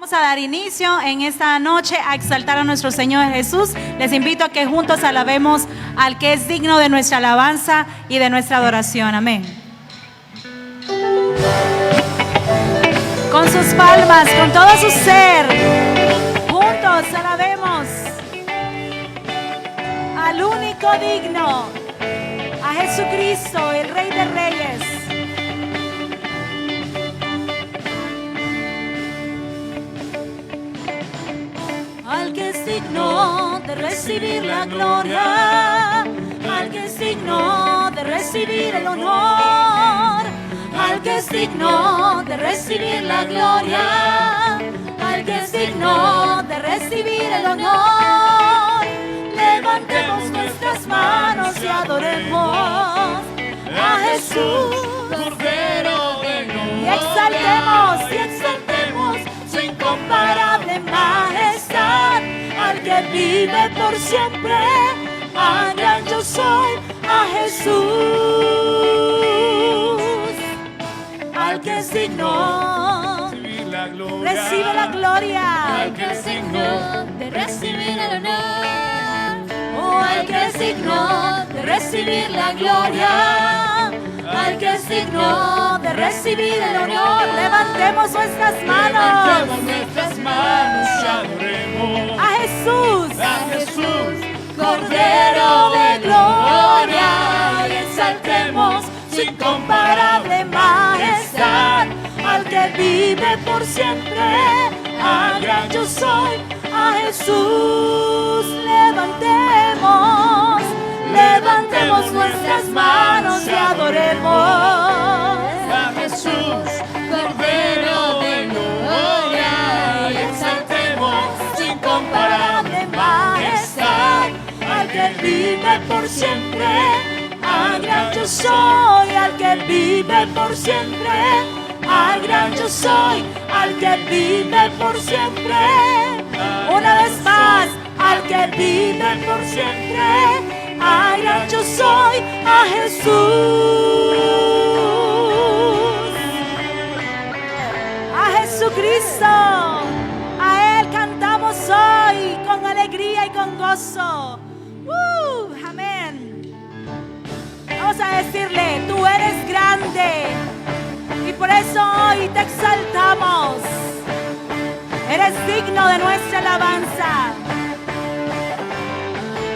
Vamos a dar inicio en esta noche a exaltar a nuestro Señor Jesús. Les invito a que juntos alabemos al que es digno de nuestra alabanza y de nuestra adoración. Amén. Con sus palmas, con todo su ser, juntos alabemos al único digno, a Jesucristo, el Rey de Reyes. Al que es digno de recibir la gloria, al que es digno de recibir el honor, al que es digno de recibir la gloria, al que es digno de recibir el honor. Levantemos nuestras manos y adoremos a Jesús, Cordero de gloria, y exaltemos su incomparable majestad, al que vive por siempre, a gran yo soy, a Jesús, al que es digno, recibe la gloria, al que es digno de recibir el honor, oh, al que es digno de recibir la gloria, al que es digno de recibir el honor. Levantemos nuestras manos y adoremos a Jesús, Cordero de gloria, y exaltemos su incomparable majestad, al que vive por siempre, a gran yo soy, a Jesús. Levantemos nuestras manos y adoremos a Jesús, Cordero de gloria, y exaltemos su incomparable majestad, al que vive por siempre, al gran yo soy, al que vive por siempre, al gran yo soy, al que vive por siempre. Una vez más, al que vive por siempre, al gran yo soy, a Jesús, a Jesucristo. A Él cantamos hoy con alegría y con gozo. Amén. Vamos a decirle: tú eres grande, y por eso hoy te exaltamos. Eres digno de nuestra alabanza,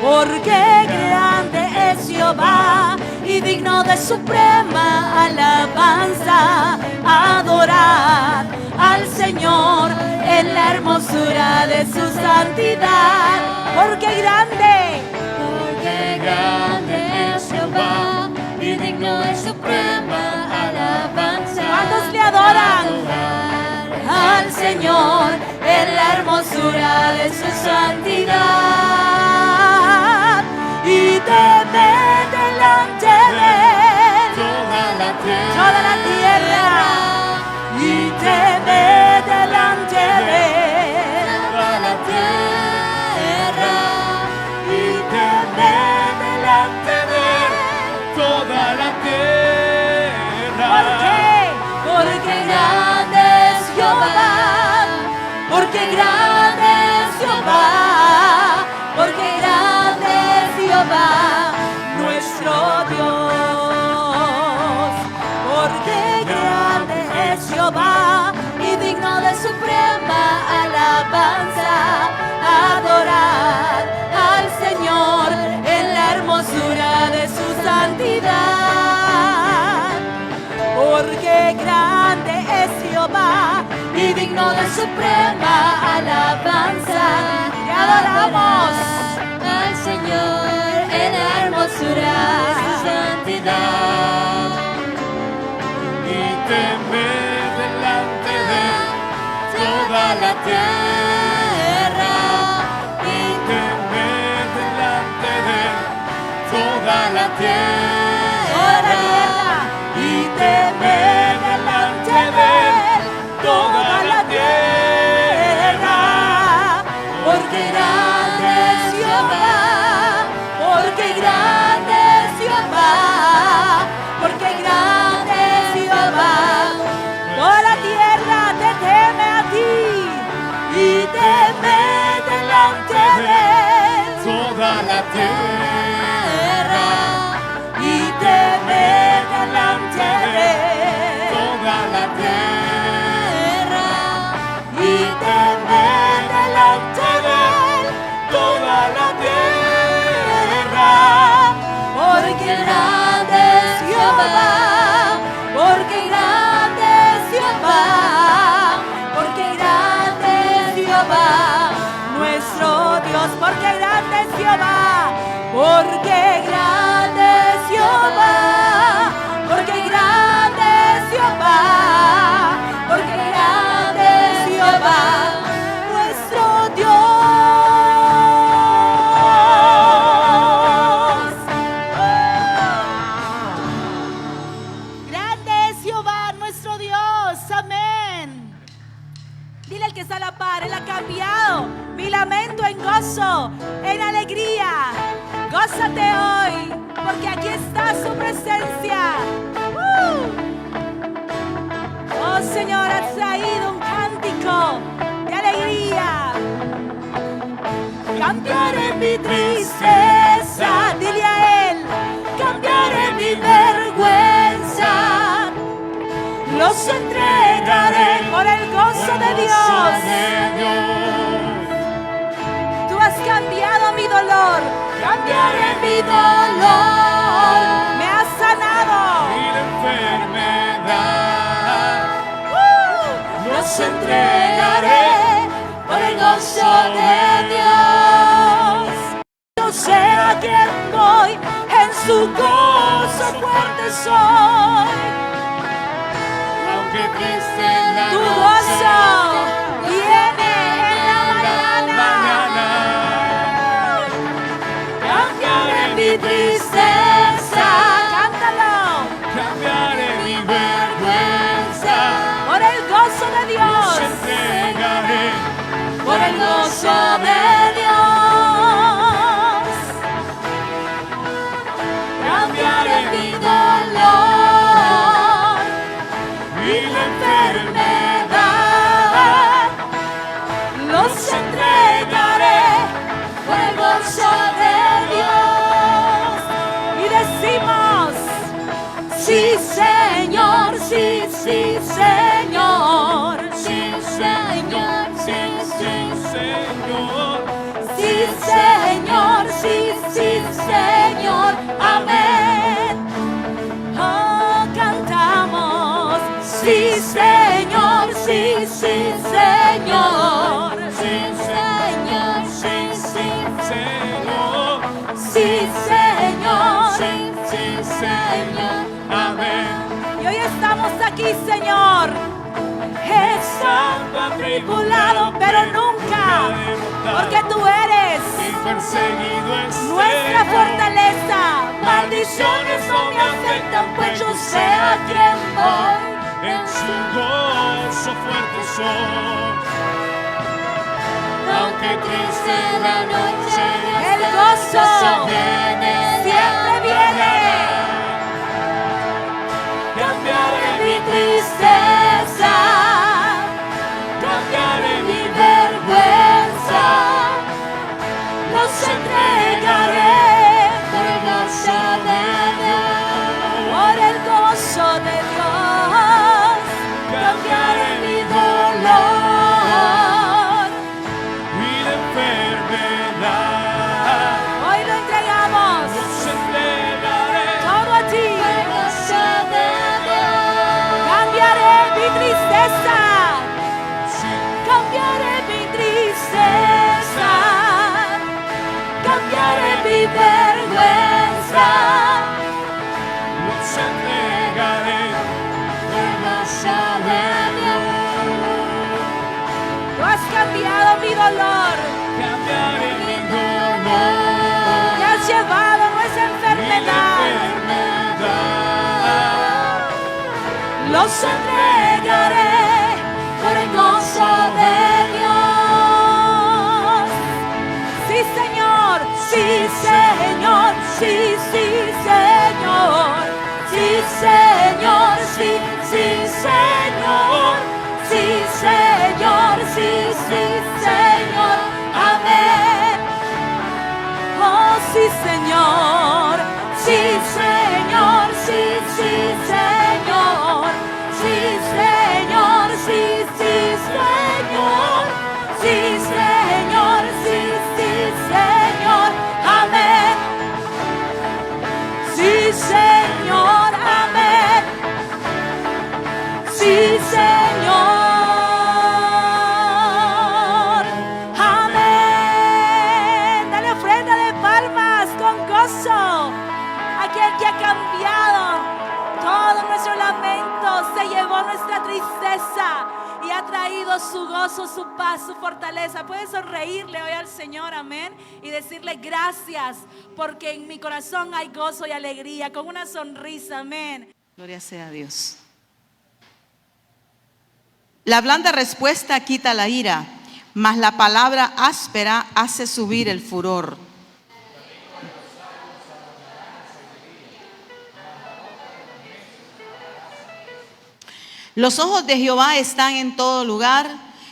porque grande es Jehová y digno de suprema alabanza. Adorad al Señor en la hermosura de su santidad, porque grande es Jehová y digno de suprema alabanza. ¿Cuántos le adoran? Al Señor en la hermosura de su santidad, y temed delante de Él toda la tierra, y temed delante de Él Toda la tierra, y temed delante de Él. toda la tierra. ¿Por qué? Porque grande es Jehová, porque grande es Jehová, porque grande es Jehová, nuestro Dios. Porque grande es Jehová y digno de suprema alabanza. Adorad al Señor en la hermosura de su santidad, porque grande es Jehová y digno de suprema alabanza. Te adoramos Al Señor en la hermosura de su santidad, y temer delante de toda la tierra, y temer delante de toda la toda la tierra, y temer delante de Él toda la tierra, porque grande es Jehová, porque grande es Jehová, porque grande es Jehová. Toda la tierra te teme a ti, Jehová, nuestro Dios. Grande es Jehová nuestro Dios, amén. Dile al que está a la par, Él ha cambiado mi lamento en gozo, en alegría. Gózate hoy, porque aquí está su presencia. Oh Señor, has traído un cántico de alegría. Cambiaré mi tristeza, dile a Él, cambiaré mi vergüenza. Los entregaré por el gozo de Dios. Tú has cambiado mi dolor, cambiaré mi dolor. Me has sanado. Y la enfermedad Los entregaré por el gozo de Dios. Yo sé a quién voy, en su gozo fuerte soy. aunque triste en la Tu noche, gozo viene en la mañana. Cambiaré mi tristeza, cántalo, cambiaré mi vergüenza, por el gozo de Dios, entregaré por el gozo de Dios. Cambiaré mi dolor y la enfermedad, los entregaré por el gozo de Dios. Y decimos, sí Señor, sí, sí Señor, sí Señor, sí, sí Señor, sí Señor, sí, sí Señor, amén. Oh, cantamos, sí Señor, sí, sí Señor, sí, Señor, sí, sí, Señor, sí Señor. sí, sí, Señor, amén. Y hoy estamos aquí, Señor, estando atribulado, pero nunca, porque tú eres Y perseguido nuestra fortaleza. Maldiciones no me afectan, pues yo sé a quién voy. en su gozo fuerte soy. Aunque triste la noche, El gozo viene siempre viene. Cambiaré mi tristeza, cambiaré mi vergüenza, los entregaré por el gozo de Dios. por el gozo de Dios. Cambiaré mi dolor, Y la enfermedad hoy lo entregamos los entregaré todo a ti. por el gozo de Dios. Cambiaré mi tristeza, sí, cambiaré mi tristeza, cambiaré mi vergüenza. los entregaré por el gozo de Dios. Tú has cambiado mi dolor, Cambiaré mi dolor te has llevado nuestra y la enfermedad. enfermedad. Los entregaré por el gozo de Dios. Sí, Señor, sí, Señor, sí, sí, Señor. Sí, Señor, sí, sí, Señor. Sí, Señor, sí, sí, Señor. Amén. Oh, sí, Señor. Sí, Señor, sí, sí, Señor. Sí, Señor, sí, sí, Señor. Sí, Señor, sí, sí, Señor. Amén. Sí, Señor, amén. gozo, su paz, su fortaleza. Puedes sonreírle hoy al Señor, amén, y decirle gracias, porque en mi corazón hay gozo y alegría, con una sonrisa, amén. Gloria sea a Dios. La blanda respuesta quita la ira, mas la palabra áspera hace subir el furor. Los ojos de Jehová están en todo lugar,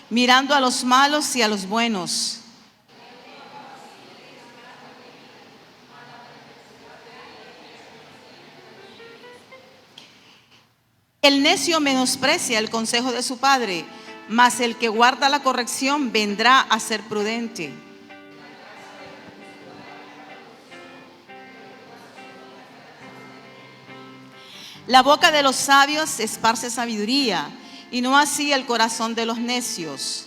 mirando a los malos y a los buenos. El necio menosprecia el consejo de su padre, mas el que guarda la corrección vendrá a ser prudente. La boca de los sabios esparce sabiduría, y no así el corazón de los necios.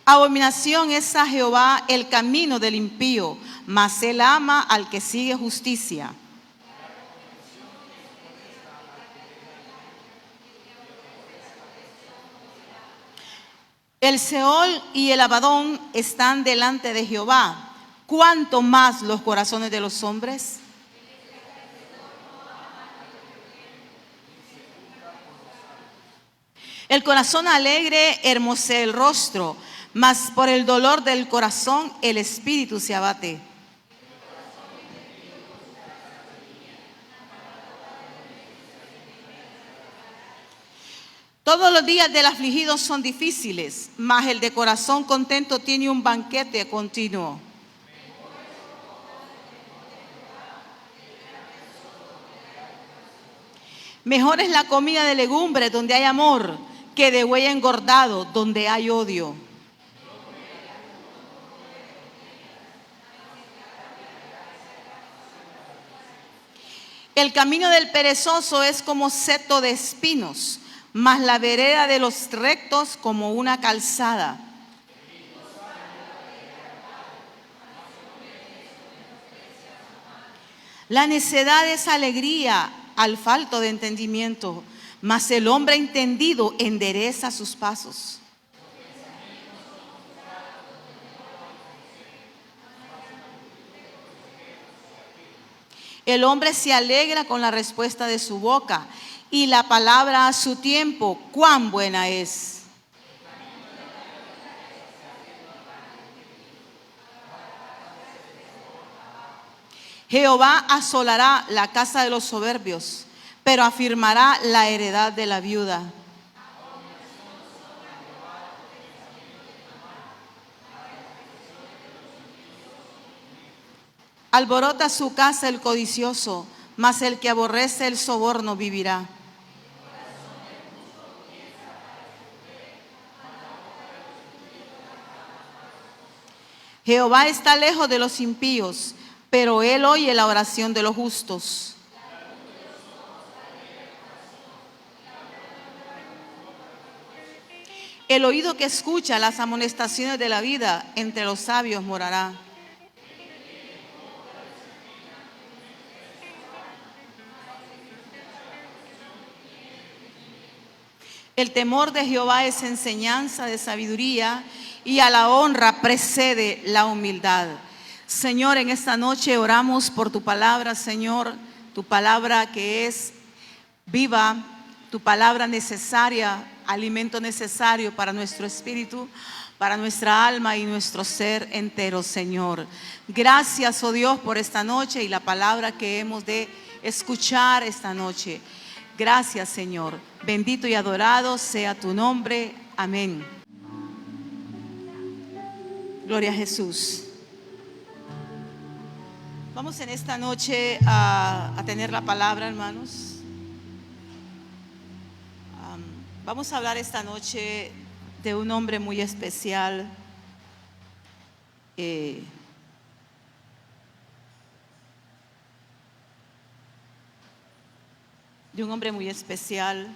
Abominación es a Jehová el camino del impío, mas él ama al que sigue justicia. El Seol y el Abadón están delante de Jehová. ¿Cuánto más los corazones de los hombres? El corazón alegre hermosea el rostro, mas por el dolor del corazón el espíritu se abate. Todos los días del afligido son difíciles, mas el de corazón contento tiene un banquete continuo. Mejor es la comida de legumbres donde hay amor, que de buey engordado donde hay odio. El camino del perezoso es como seto de espinos, mas la vereda de los rectos como una calzada. La necedad es alegría al falto de entendimiento, mas el hombre entendido endereza sus pasos. El hombre se alegra con la respuesta de su boca, y la palabra a su tiempo, cuán buena es. Jehová asolará la casa de los soberbios, pero afirmará la heredad de la viuda. Alborota su casa el codicioso, mas el que aborrece el soborno vivirá. Jehová está lejos de los impíos, pero él oye la oración de los justos. El oído que escucha las amonestaciones de la vida, entre los sabios morará. El temor de Jehová es enseñanza de sabiduría, y a la honra precede la humildad. Señor, en esta noche oramos por tu palabra, Señor, tu palabra que es viva, tu palabra necesaria, alimento necesario para nuestro espíritu, para nuestra alma y nuestro ser entero, Señor. Gracias, oh Dios, por esta noche y la palabra que hemos de escuchar esta noche. Gracias, Señor. Bendito y adorado sea tu nombre. Amén. Gloria a Jesús. Vamos en esta noche a tener la palabra, hermanos. Vamos a hablar esta noche de un hombre muy especial. De un hombre muy especial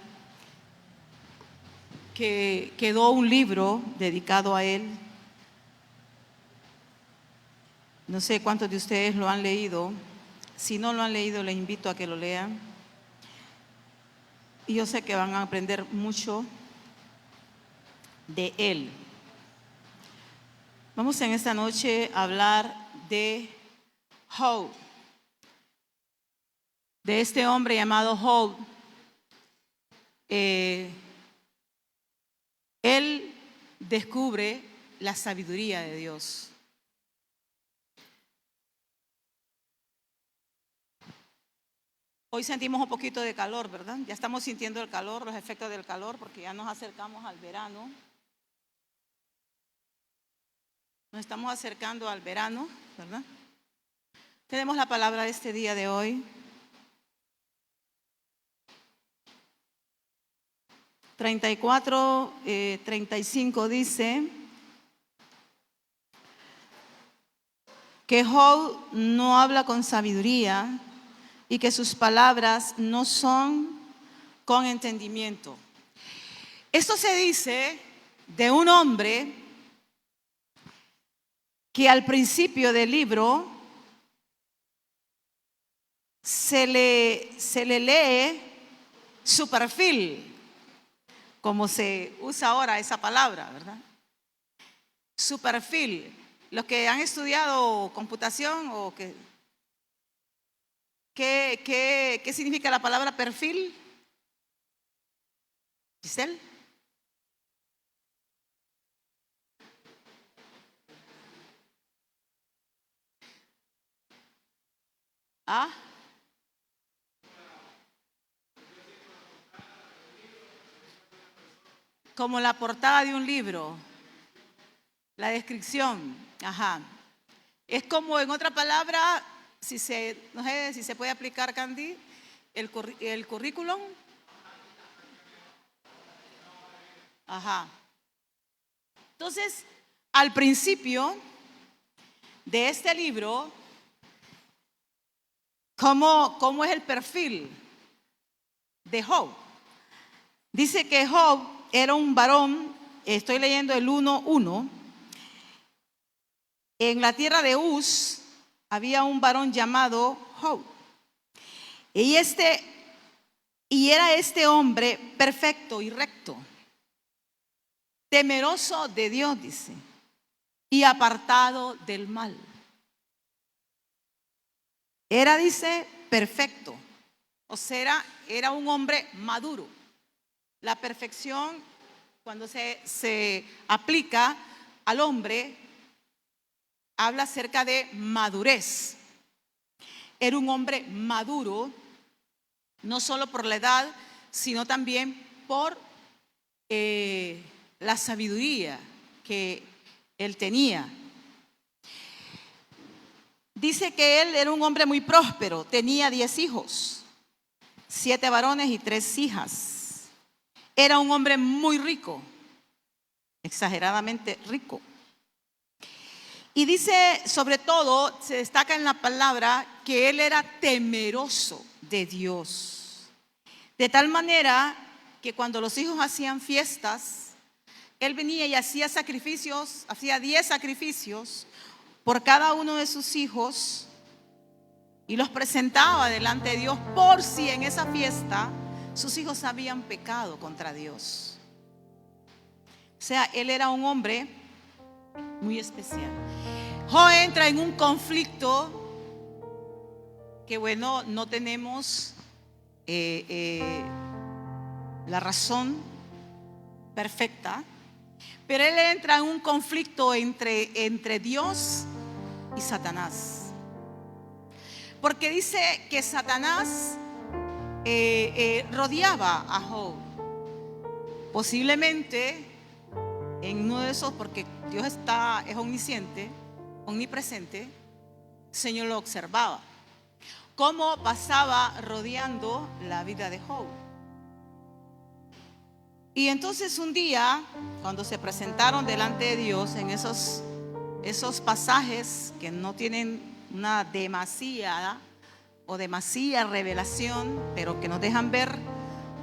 que quedó un libro dedicado a él. No sé cuántos de ustedes lo han leído. Si no lo han leído, les invito a que lo lean. Y yo sé que van a aprender mucho de él. Vamos en esta noche a hablar de Job, de este hombre llamado Job. Él descubre la sabiduría de Dios. Hoy sentimos un poquito de calor, ¿verdad? Ya estamos sintiendo el calor, los efectos del calor, porque ya nos acercamos al verano. Nos estamos acercando al verano, ¿verdad? Tenemos la palabra de este día de hoy. 34, 35 dice que Job no habla con sabiduría y que sus palabras no son con entendimiento. Esto se dice de un hombre que al principio del libro se le lee su perfil, como se usa ahora esa palabra, ¿verdad? Su perfil. Los que han estudiado computación o ¿qué significa la palabra perfil? Giselle. ¿Ah? Como la portada de un libro, la descripción, ajá. Es como, en otra palabra, no sé si se puede aplicar, Candy, el currículum. Ajá. Entonces, al principio de este libro, ¿cómo es el perfil de Job? Dice que Job era un varón, estoy leyendo el 1:1. En la tierra de Uz había un varón llamado Job. Y era este hombre perfecto y recto, temeroso de Dios, dice, y apartado del mal. Era, dice, perfecto. O sea, era un hombre maduro. La perfección, cuando se aplica al hombre, habla acerca de madurez. Era un hombre maduro, no solo por la edad, sino también por la sabiduría que él tenía. Dice que él era un hombre muy próspero, tenía 10 hijos, 7 varones y 3 hijas. Era un hombre muy rico, exageradamente rico. Y dice, sobre todo, se destaca en la palabra que él era temeroso de Dios. De tal manera que cuando los hijos hacían fiestas, él venía y hacía sacrificios, hacía 10 sacrificios por cada uno de sus hijos y los presentaba delante de Dios por si en esa fiesta sus hijos habían pecado contra Dios. O sea, él era un hombre muy especial. Job entra en un conflicto que, bueno, no tenemos la razón perfecta, pero él entra en un conflicto entre Dios y Satanás. Porque dice que Satanás rodeaba a Job. Posiblemente en uno de esos, porque Dios es omnisciente, omnipresente, el Señor lo observaba. Cómo pasaba rodeando la vida de Job. Y entonces un día, cuando se presentaron delante de Dios en esos pasajes que no tienen una demasiada revelación, pero que nos dejan ver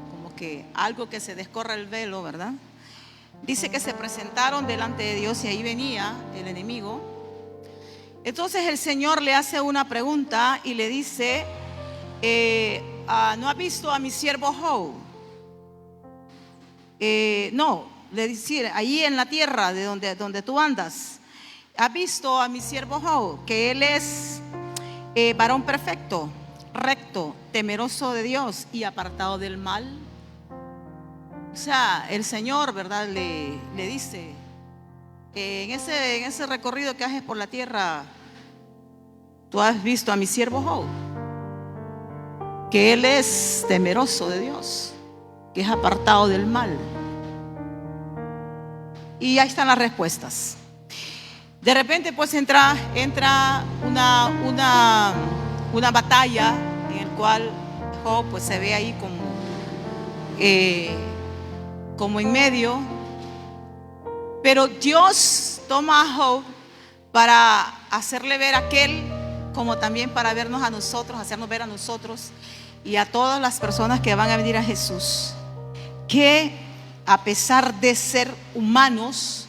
como que algo que se descorre el velo, ¿verdad? Dice que se presentaron delante de Dios y ahí venía el enemigo. Entonces el Señor le hace una pregunta y le dice, ¿no has visto a mi siervo Job? No, le dice, allí en la tierra de donde tú andas, ¿has visto a mi siervo Job? Que él es varón perfecto, recto, temeroso de Dios y apartado del mal. O sea, el Señor, ¿verdad? Le dice, en ese recorrido que haces por la tierra, tú has visto a mi siervo Job, que él es temeroso de Dios, que es apartado del mal. Y ahí están las respuestas. De repente pues entra una batalla en el cual Job pues se ve ahí como en medio. Pero Dios toma a Job para hacerle ver a aquel, como también para vernos a nosotros, hacernos ver a nosotros y a todas las personas que van a venir a Jesús, que a pesar de ser humanos,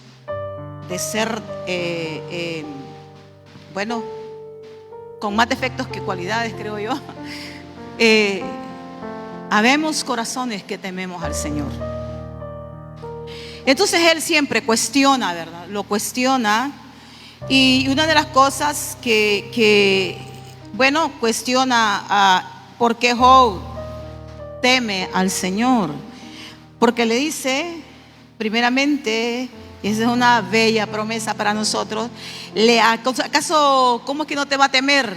de ser bueno, con más defectos que cualidades, creo yo, habemos corazones que tememos al Señor. Entonces Él siempre cuestiona, ¿verdad? Lo cuestiona. Y una de las cosas que cuestiona por qué Job teme al Señor. Porque le dice, primeramente, y esa es una bella promesa para nosotros, ¿acaso cómo es que no te va a temer?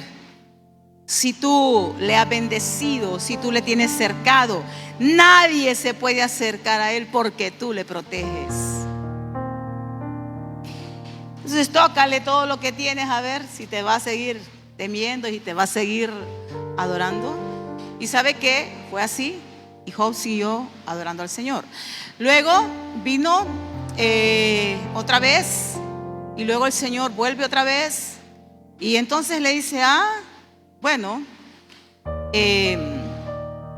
Si tú le has bendecido, si tú le tienes cercado, nadie se puede acercar a Él porque tú le proteges. Entonces tócale todo lo que tienes a ver si te va a seguir temiendo y te va a seguir adorando. Y ¿sabe qué? Fue así y Job siguió adorando al Señor. Luego vino otra vez y luego el Señor vuelve otra vez y entonces le dice, bueno,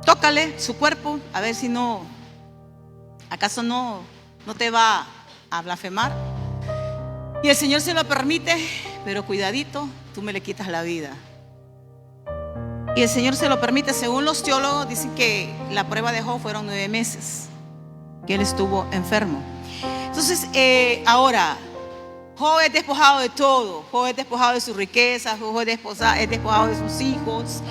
tócale su cuerpo a ver si ¿acaso no te va a blasfemar? Y el Señor se lo permite, pero cuidadito, tú me le quitas la vida. Y el Señor se lo permite. Según los teólogos dicen que la prueba de Job fueron 9 meses que él estuvo enfermo. Entonces ahora Job es despojado de todo. Job es despojado de sus riquezas, Job es despojado de sus hijos.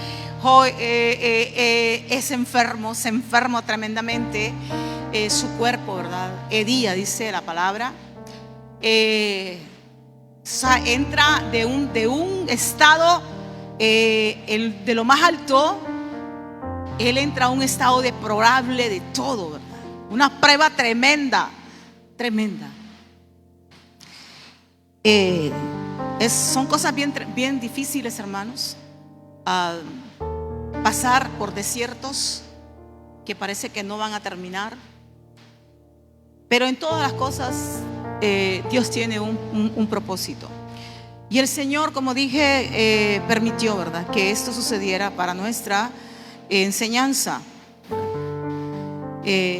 Job es enfermo, se enferma tremendamente su cuerpo, ¿verdad? Hedía, dice la palabra. Entra de un estado de lo más alto, él entra a un estado deplorable de todo, ¿verdad? Una prueba tremenda. Son cosas bien difíciles, hermanos, pasar por desiertos que parece que no van a terminar, pero en todas las cosas Dios tiene un propósito. Y el Señor, como dije, permitió, ¿verdad?, que esto sucediera para nuestra enseñanza.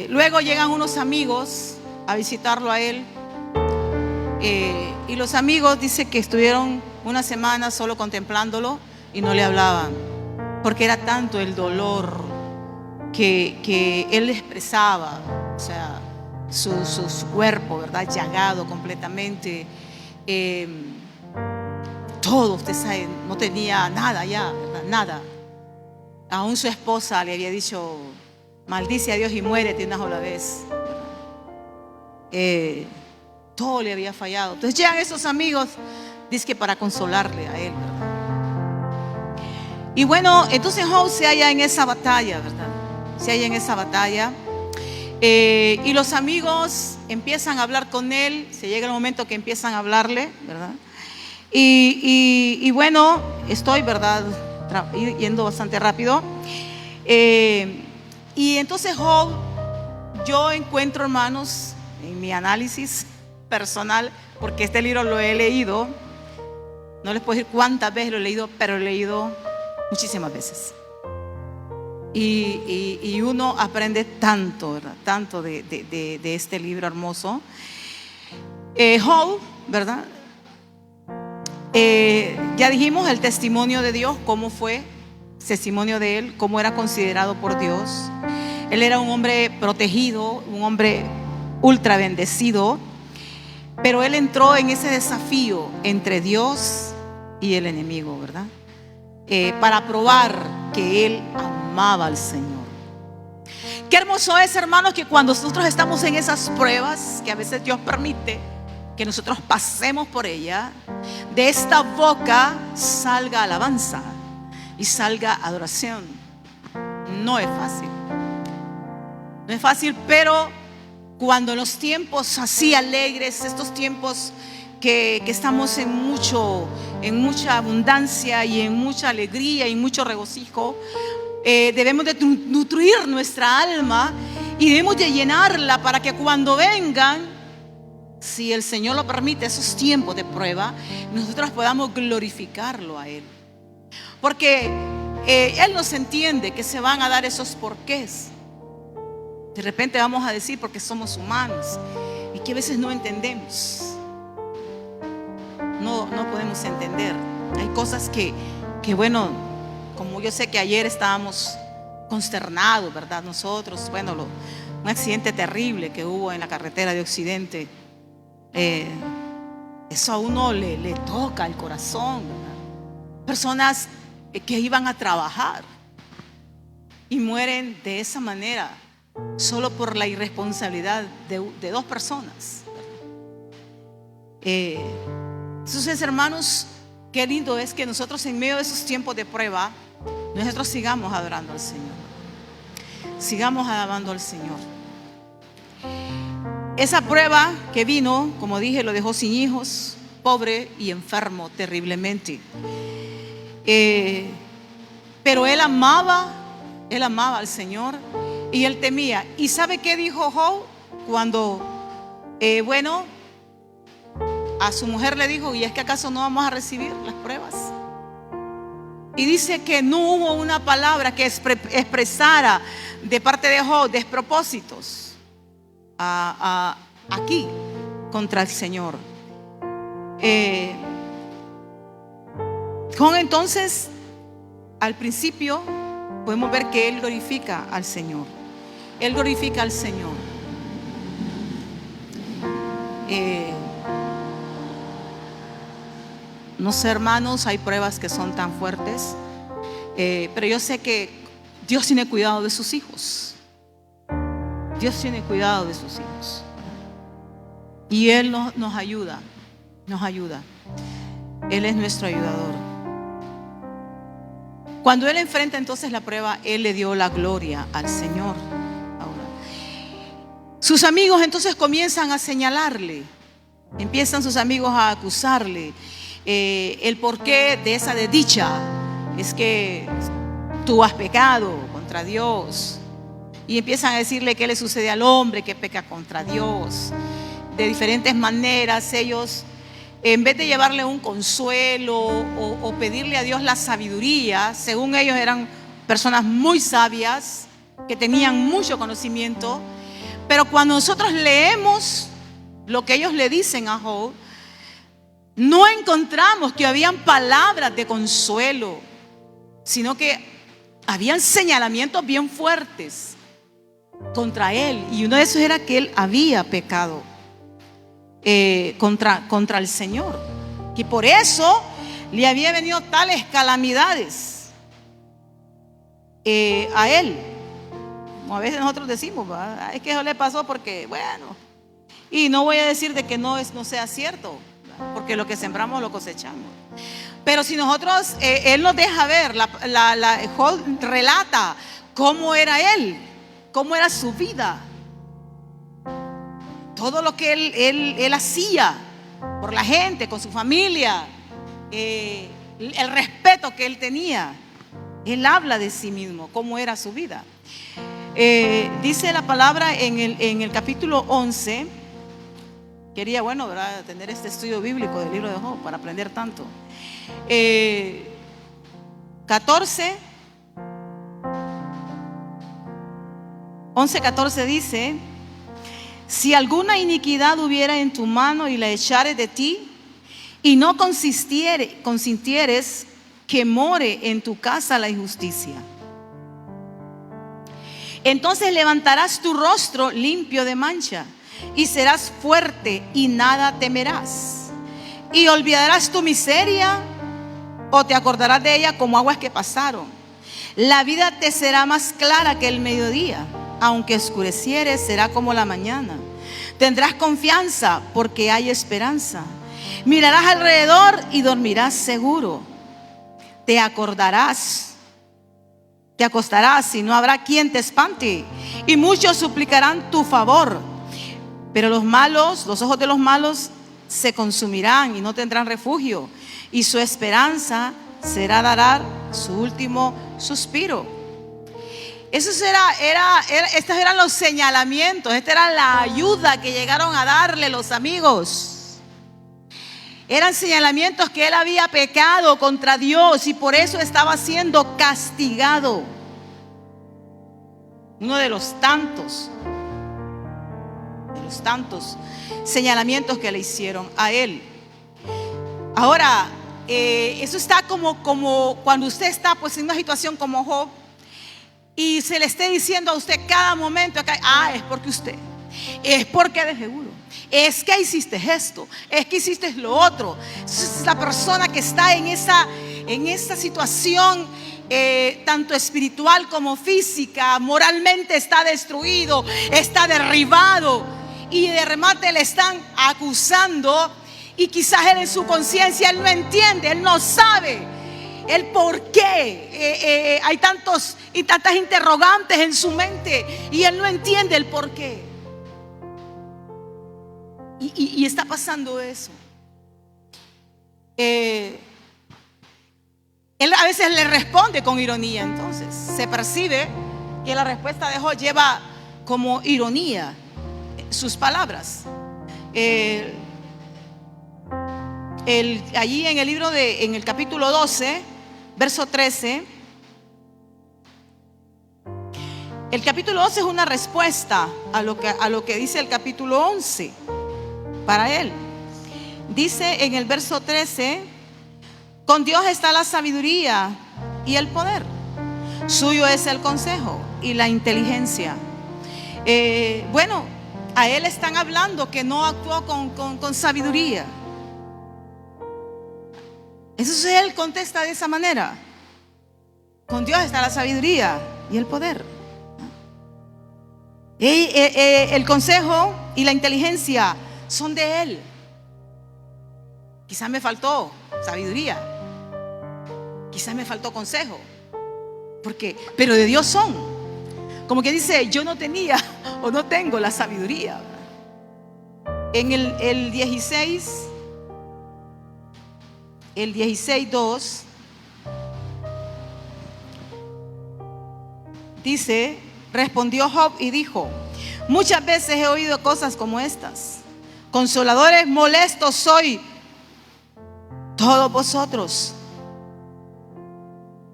Luego llegan unos amigos a visitarlo a él. Y los amigos dicen que estuvieron una semana solo contemplándolo y no le hablaban, porque era tanto el dolor que él expresaba, o sea, su cuerpo, ¿verdad?, llagado completamente. Todo, usted sabe, no tenía nada ya, ¿verdad? Nada. Aún su esposa le había dicho, maldice a Dios y muérete una sola vez. Todo le había fallado. Entonces llegan esos amigos, dice que para consolarle a él, ¿verdad? Y bueno, entonces Job se halla en esa batalla, ¿verdad? Se halla en esa batalla. Y los amigos empiezan a hablar con él. Se llega el momento que empiezan a hablarle, ¿verdad? Y bueno, estoy, ¿verdad?, yendo bastante rápido. Y entonces Job, yo encuentro, hermanos, en mi análisis personal, porque este libro lo he leído, no les puedo decir cuántas veces lo he leído, pero lo he leído muchísimas veces. Y uno aprende tanto, ¿verdad?, tanto de este libro hermoso. Job, ¿verdad?, Ya dijimos el testimonio de Dios, cómo fue el testimonio de él, cómo era considerado por Dios. Él era un hombre protegido, un hombre ultra bendecido, pero él entró en ese desafío entre Dios y el enemigo, ¿verdad? Para probar que él amaba al Señor. Qué hermoso es, hermanos, que cuando nosotros estamos en esas pruebas, que a veces Dios permite que nosotros pasemos por ella, de esta boca salga alabanza y salga adoración. No es fácil. No es fácil, pero cuando los tiempos así alegres, estos tiempos que estamos en mucha abundancia y en mucha alegría y mucho regocijo, debemos de nutrir nuestra alma y debemos de llenarla para que cuando vengan, si el Señor lo permite, esos tiempos de prueba, nosotros podamos glorificarlo a Él. Porque Él nos entiende que se van a dar esos porqués. De repente vamos a decir porque somos humanos y que a veces no entendemos. No podemos entender. Hay cosas que bueno, como yo sé que ayer estábamos consternados, ¿verdad? Nosotros, bueno, un accidente terrible que hubo en la carretera de Occidente. Eso a uno le toca el corazón, ¿verdad? Personas que iban a trabajar y mueren de esa manera solo por la irresponsabilidad de dos personas. Entonces, hermanos, qué lindo es que nosotros en medio de esos tiempos de prueba, nosotros sigamos adorando al Señor, sigamos alabando al Señor. Esa prueba que vino, como dije, lo dejó sin hijos, pobre y enfermo terriblemente. Pero él amaba al Señor y él temía. ¿Y sabe qué dijo Job? Cuando, a su mujer le dijo: ¿y es que acaso no vamos a recibir las pruebas? Y dice que no hubo una palabra que expresara de parte de Job despropósitos aquí contra el Señor. Job, entonces, al principio podemos ver que él glorifica al Señor. Él glorifica al Señor. No sé, hermanos, hay pruebas que son tan fuertes, pero yo sé que Dios tiene cuidado de sus hijos. Dios tiene cuidado de sus hijos. Y Él nos ayuda. Él es nuestro ayudador. Cuando Él enfrenta entonces la prueba, Él le dio la gloria al Señor. Ahora, sus amigos entonces comienzan a señalarle. Empiezan sus amigos a acusarle. El porqué de esa desdicha es que tú has pecado contra Dios. Y empiezan a decirle qué le sucede al hombre que peca contra Dios. De diferentes maneras ellos, en vez de llevarle un consuelo o pedirle a Dios la sabiduría, según ellos eran personas muy sabias, que tenían mucho conocimiento, pero cuando nosotros leemos lo que ellos le dicen a Job, no encontramos que habían palabras de consuelo, sino que habían señalamientos bien fuertes contra él, y uno de esos era que él había pecado contra el Señor, y por eso le había venido tales calamidades a él. Como a veces nosotros decimos, es que eso le pasó porque, bueno, y no voy a decir de que no sea cierto, porque lo que sembramos lo cosechamos. Pero si nosotros, él nos deja ver, Job relata cómo era él, cómo era su vida, todo lo que él hacía por la gente, con su familia, el respeto que él tenía. Él habla de sí mismo, cómo era su vida. Dice la palabra en el capítulo 11. Quería, ¿verdad?, tener este estudio bíblico del libro de Job para aprender tanto. 11:14 dice: si alguna iniquidad hubiera en tu mano y la echares de ti, y no consintieres que more en tu casa la injusticia. Entonces levantarás tu rostro limpio de mancha y serás fuerte y nada temerás. Y olvidarás tu miseria o te acordarás de ella como aguas que pasaron. La vida te será más clara que el mediodía, aunque oscureciere será como la mañana. Tendrás confianza porque hay esperanza. Mirarás alrededor y dormirás seguro. Te acostarás y no habrá quien te espante. Y muchos suplicarán tu favor. Pero los ojos de los malos se consumirán y no tendrán refugio. Y su esperanza será dar su último suspiro. Estos eran los señalamientos. Esta era la ayuda que llegaron a darle los amigos. Eran señalamientos que él había pecado contra Dios y por eso estaba siendo castigado. Uno de los tantos señalamientos que le hicieron a él. Ahora, eso está como cuando usted está pues en una situación como Job y se le esté diciendo a usted cada momento acá, es porque usted, es porque de seguro, es que hiciste esto, es que hiciste lo otro. Es la persona que está en esa situación tanto espiritual como física, moralmente está destruido, está derribado y de remate le están acusando y quizás él en su conciencia él no entiende, él no sabe el por qué. Hay tantas interrogantes en su mente y él no entiende el por qué. Y está pasando eso. Él a veces le responde con ironía. Entonces se percibe que la respuesta de Job lleva como ironía sus palabras. Allí en el libro en el capítulo 12, verso 13. El capítulo 12 es una respuesta a lo que dice el capítulo 11 para él. Dice en el verso 13: con Dios está la sabiduría y el poder, suyo es el consejo y la inteligencia. Bueno, a él están hablando que no actuó con sabiduría. Eso él contesta de esa manera: con Dios está la sabiduría y el poder. El consejo y la inteligencia son de él. Quizás me faltó sabiduría, quizás me faltó consejo, pero de Dios son. Como que dice, yo no tenía o no tengo la sabiduría. En el 16:2 dice: respondió Job y dijo: muchas veces he oído cosas como estas. Consoladores molestos soy todos vosotros.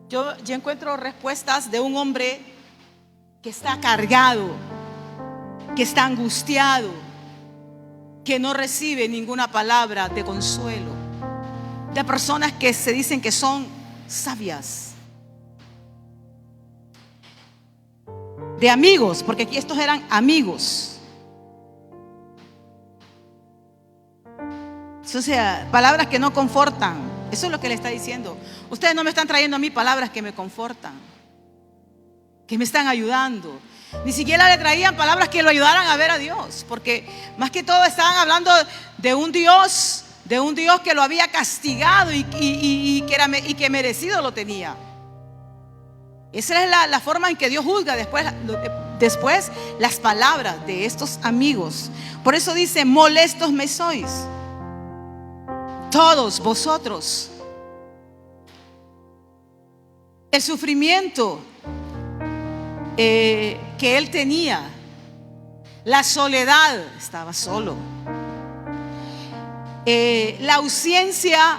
Yo encuentro respuestas de un hombre que está cargado, que está angustiado, que no recibe ninguna palabra de consuelo, de personas que se dicen que son sabias, de amigos, porque aquí estos eran amigos. O sea, palabras que no confortan. Eso es lo que le está diciendo. Ustedes no me están trayendo a mí palabras que me confortan, que me están ayudando. Ni siquiera le traían palabras que lo ayudaran a ver a Dios, porque más que todo estaban hablando de un Dios que lo había castigado y que merecido lo tenía. Esa es la forma en que Dios juzga después las palabras de estos amigos. Por eso dice: molestos me sois todos vosotros. El sufrimiento que él tenía, la soledad, estaba solo, la ausencia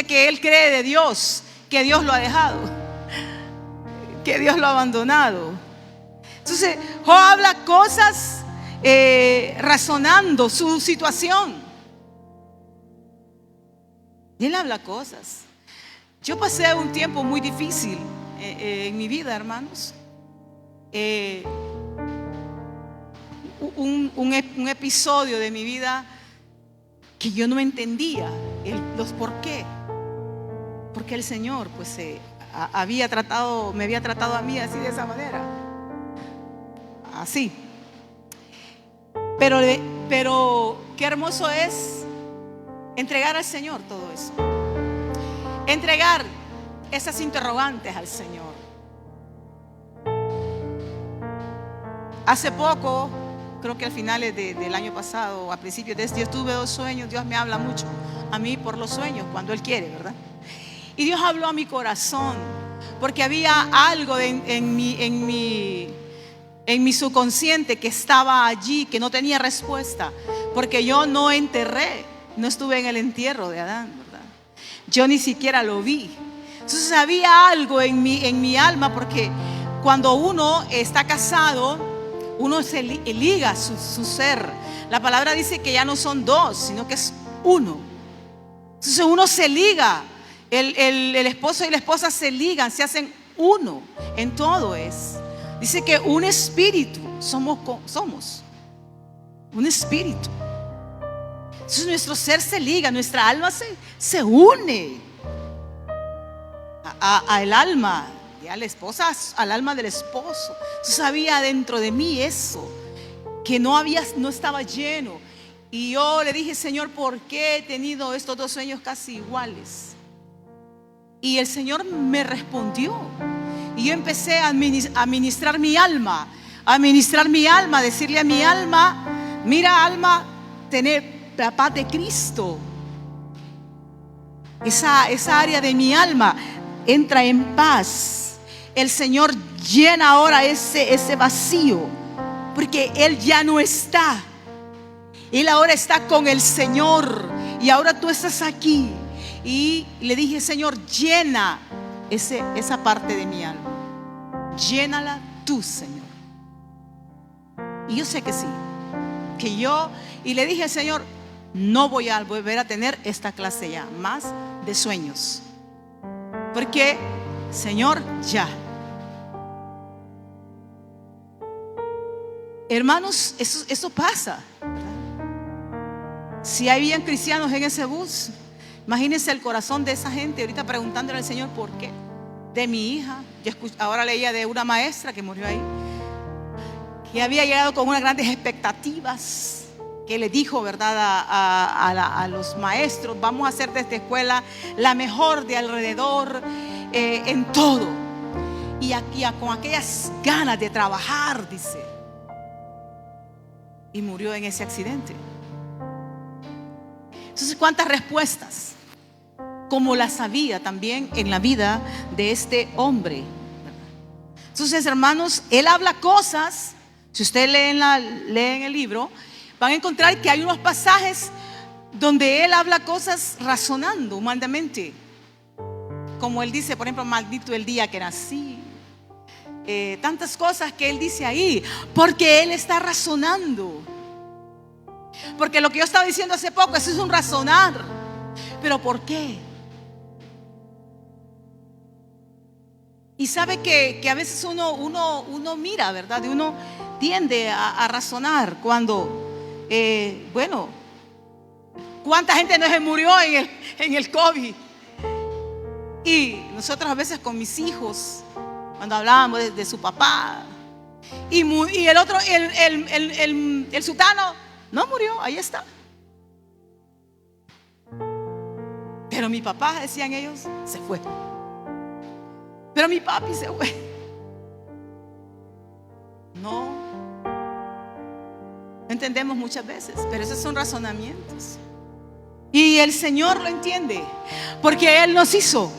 que él cree de Dios, que Dios lo ha dejado, que Dios lo ha abandonado. Entonces Job habla cosas razonando su situación. Y Él habla cosas. Yo pasé un tiempo muy difícil en mi vida, hermanos. Un episodio de mi vida que yo no entendía los por qué. Porque el Señor pues me había tratado a mí así, de esa manera. Así. Pero qué hermoso es entregar al Señor todo eso. Entregar esas interrogantes al Señor. Hace poco, creo que al final del año pasado, a principios de este, yo tuve 2 sueños. Dios me habla mucho a mí por los sueños, cuando Él quiere, ¿verdad? Y Dios habló a mi corazón, porque había algo en mi subconsciente que estaba allí, que no tenía respuesta, porque yo no estuve en el entierro de Adán, ¿verdad? Yo ni siquiera lo vi. Entonces había algo en mi alma, porque cuando uno está casado, uno se liga su ser. La palabra dice que ya no son 2, sino que es 1. Entonces uno se liga. El esposo y la esposa se ligan, se hacen uno. En todo es. Dice que un espíritu somos un espíritu. Entonces nuestro ser se liga, nuestra alma se une al alma de la esposa, al alma del esposo. Entonces había dentro de mí eso que no estaba lleno. Y yo le dije: Señor, ¿por qué he tenido estos 2 sueños casi iguales? Y el Señor me respondió. Y yo empecé a ministrar mi alma, a decirle a mi alma: mira, alma, tener la paz de Cristo. Esa área de mi alma entra en paz. El Señor llena ahora ese vacío, porque Él ya no está. Él ahora está con el Señor. Y ahora tú estás aquí. Y le dije: Señor, llena esa parte de mi alma. Llénala tú, Señor. Y yo sé que sí. Y le dije: Señor, no voy a volver a tener esta clase ya más de sueños. Porque, Señor, ya. Hermanos, eso pasa, ¿verdad? Si habían cristianos en ese bus, imagínense el corazón de esa gente ahorita preguntándole al Señor: ¿por qué? De mi hija. Ahora leía de una maestra que murió ahí, que había llegado con unas grandes expectativas, que le dijo, ¿verdad?, a los maestros: vamos a hacer de esta escuela la mejor de alrededor, en todo. Y aquí con aquellas ganas de trabajar, dice. Y murió en ese accidente. Entonces, ¿cuántas respuestas? Como las había también en la vida de este hombre. Entonces, hermanos, Él habla cosas. Si ustedes leen el libro, van a encontrar que hay unos pasajes donde Él habla cosas razonando humanamente. Como Él dice, por ejemplo: maldito el día que nací. Tantas cosas que Él dice ahí, porque Él está razonando. Porque lo que yo estaba diciendo hace poco, eso es un razonar. ¿Pero por qué? Y sabe que a veces uno mira, ¿verdad? Y uno tiende a razonar cuando, bueno, ¿cuánta gente no se murió en el COVID? Y nosotros a veces con mis hijos, cuando hablábamos de su papá, y el otro, el sutano, no murió, ahí está. Pero mi papá, decían ellos, se fue. Pero mi papi se fue. No entendemos muchas veces, pero esos son razonamientos. Y el Señor lo entiende, porque Él nos hizo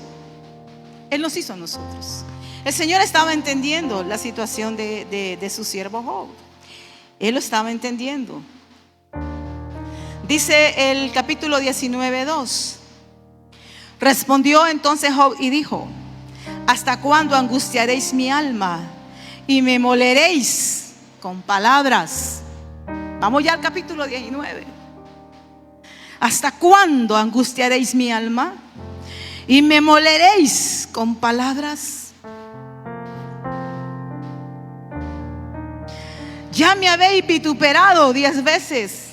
a nosotros. El Señor estaba entendiendo la situación de su siervo Job. Él lo estaba entendiendo. Dice el capítulo 19:2. Respondió entonces Job y dijo: ¿hasta cuándo angustiaréis mi alma y me moleréis con palabras? Vamos ya al capítulo 19. ¿Hasta cuándo angustiaréis mi alma? ¿Y me moleréis con palabras? Ya me habéis vituperado 10 veces.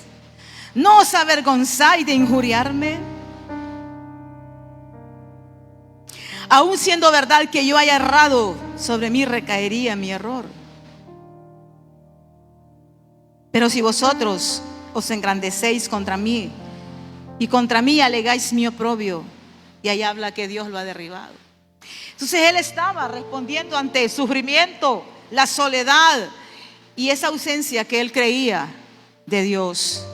¿No os avergonzáis de injuriarme? Aun siendo verdad que yo haya errado, sobre mí recaería mi error. Pero si vosotros os engrandecéis contra mí y contra mí alegáis mi oprobio, y ahí habla que Dios lo ha derribado. Entonces él estaba respondiendo ante el sufrimiento, la soledad y esa ausencia que él creía de Dios.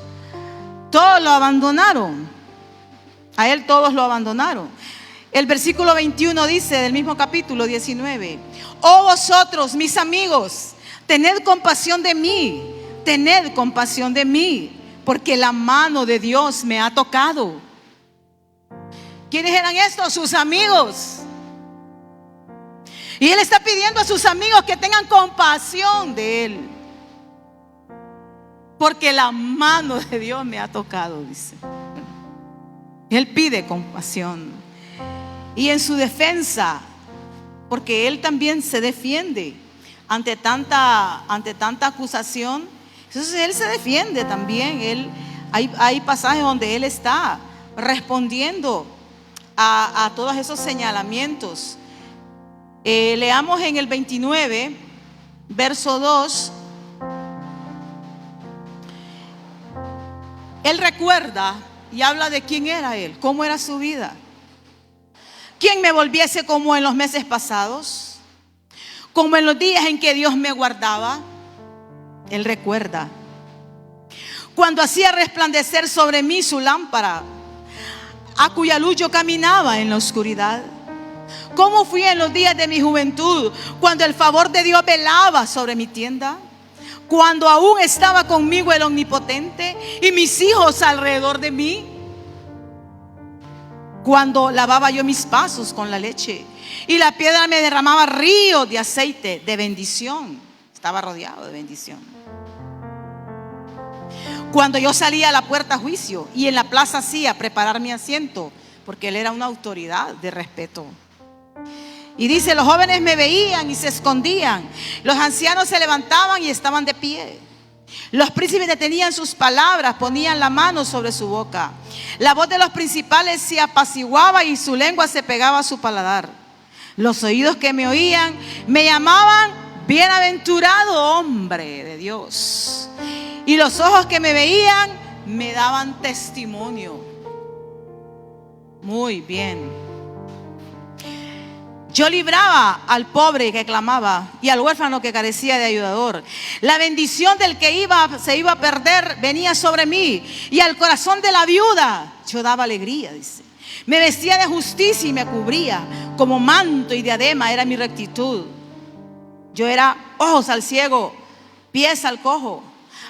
Todos lo abandonaron. A él todos lo abandonaron. El versículo 21 dice del mismo capítulo 19: oh vosotros, mis amigos, tened compasión de mí, porque la mano de Dios me ha tocado. ¿Quiénes eran estos? Sus amigos. Y él está pidiendo a sus amigos que tengan compasión de él, porque la mano de Dios me ha tocado, dice. Él pide compasión. Y en su defensa, porque él también se defiende ante tanta acusación, entonces él se defiende también. Hay pasajes donde él está respondiendo a todos esos señalamientos. Leamos en el 29, verso 2. Él recuerda y habla de quién era él, cómo era su vida. ¿Quién me volviese como en los meses pasados? Como en los días en que Dios me guardaba. Él recuerda cuando hacía resplandecer sobre mí su lámpara, a cuya luz yo caminaba en la oscuridad. ¿Cómo fui en los días de mi juventud, cuando el favor de Dios velaba sobre mi tienda? Cuando aún estaba conmigo el Omnipotente y mis hijos alrededor de mí. Cuando lavaba yo mis pasos con la leche y la piedra me derramaba ríos de aceite de bendición. Estaba rodeado de bendición. Cuando yo salía a la puerta a juicio y en la plaza hacía preparar mi asiento, porque él era una autoridad de respeto. Y dice: los jóvenes me veían y se escondían, los ancianos se levantaban y estaban de pie. Los príncipes detenían sus palabras, ponían la mano sobre su boca. La voz de los principales se apaciguaba y su lengua se pegaba a su paladar. Los oídos que me oían me llamaban bienaventurado hombre de Dios. Y los ojos que me veían me daban testimonio. Muy bien. Yo libraba al pobre que clamaba y al huérfano que carecía de ayudador. La bendición del que se iba a perder venía sobre mí, y al corazón de la viuda yo daba alegría, dice. Me vestía de justicia y me cubría, como manto y diadema era mi rectitud. Yo era ojos al ciego, pies al cojo.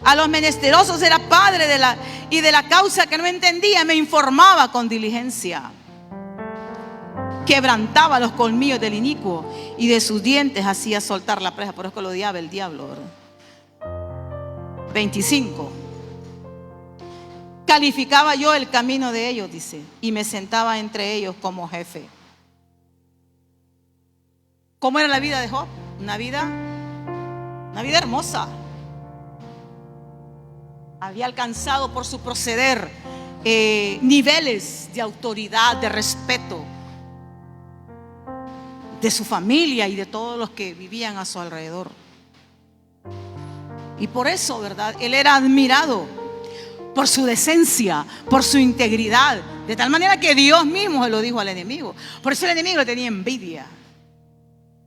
A los menesterosos era padre de la causa que no entendía me informaba con diligencia. Quebrantaba los colmillos del inicuo y de sus dientes hacía soltar la presa. Por eso que lo odiaba el diablo, ¿verdad? 25. Calificaba yo el camino de ellos, dice, y me sentaba entre ellos como jefe. ¿Cómo era la vida de Job? Una vida hermosa. Había alcanzado por su proceder niveles de autoridad, de respeto de su familia y de todos los que vivían a su alrededor. Y por eso, ¿verdad? Él era admirado por su decencia, por su integridad, de tal manera que Dios mismo se lo dijo al enemigo. Por eso el enemigo le tenía envidia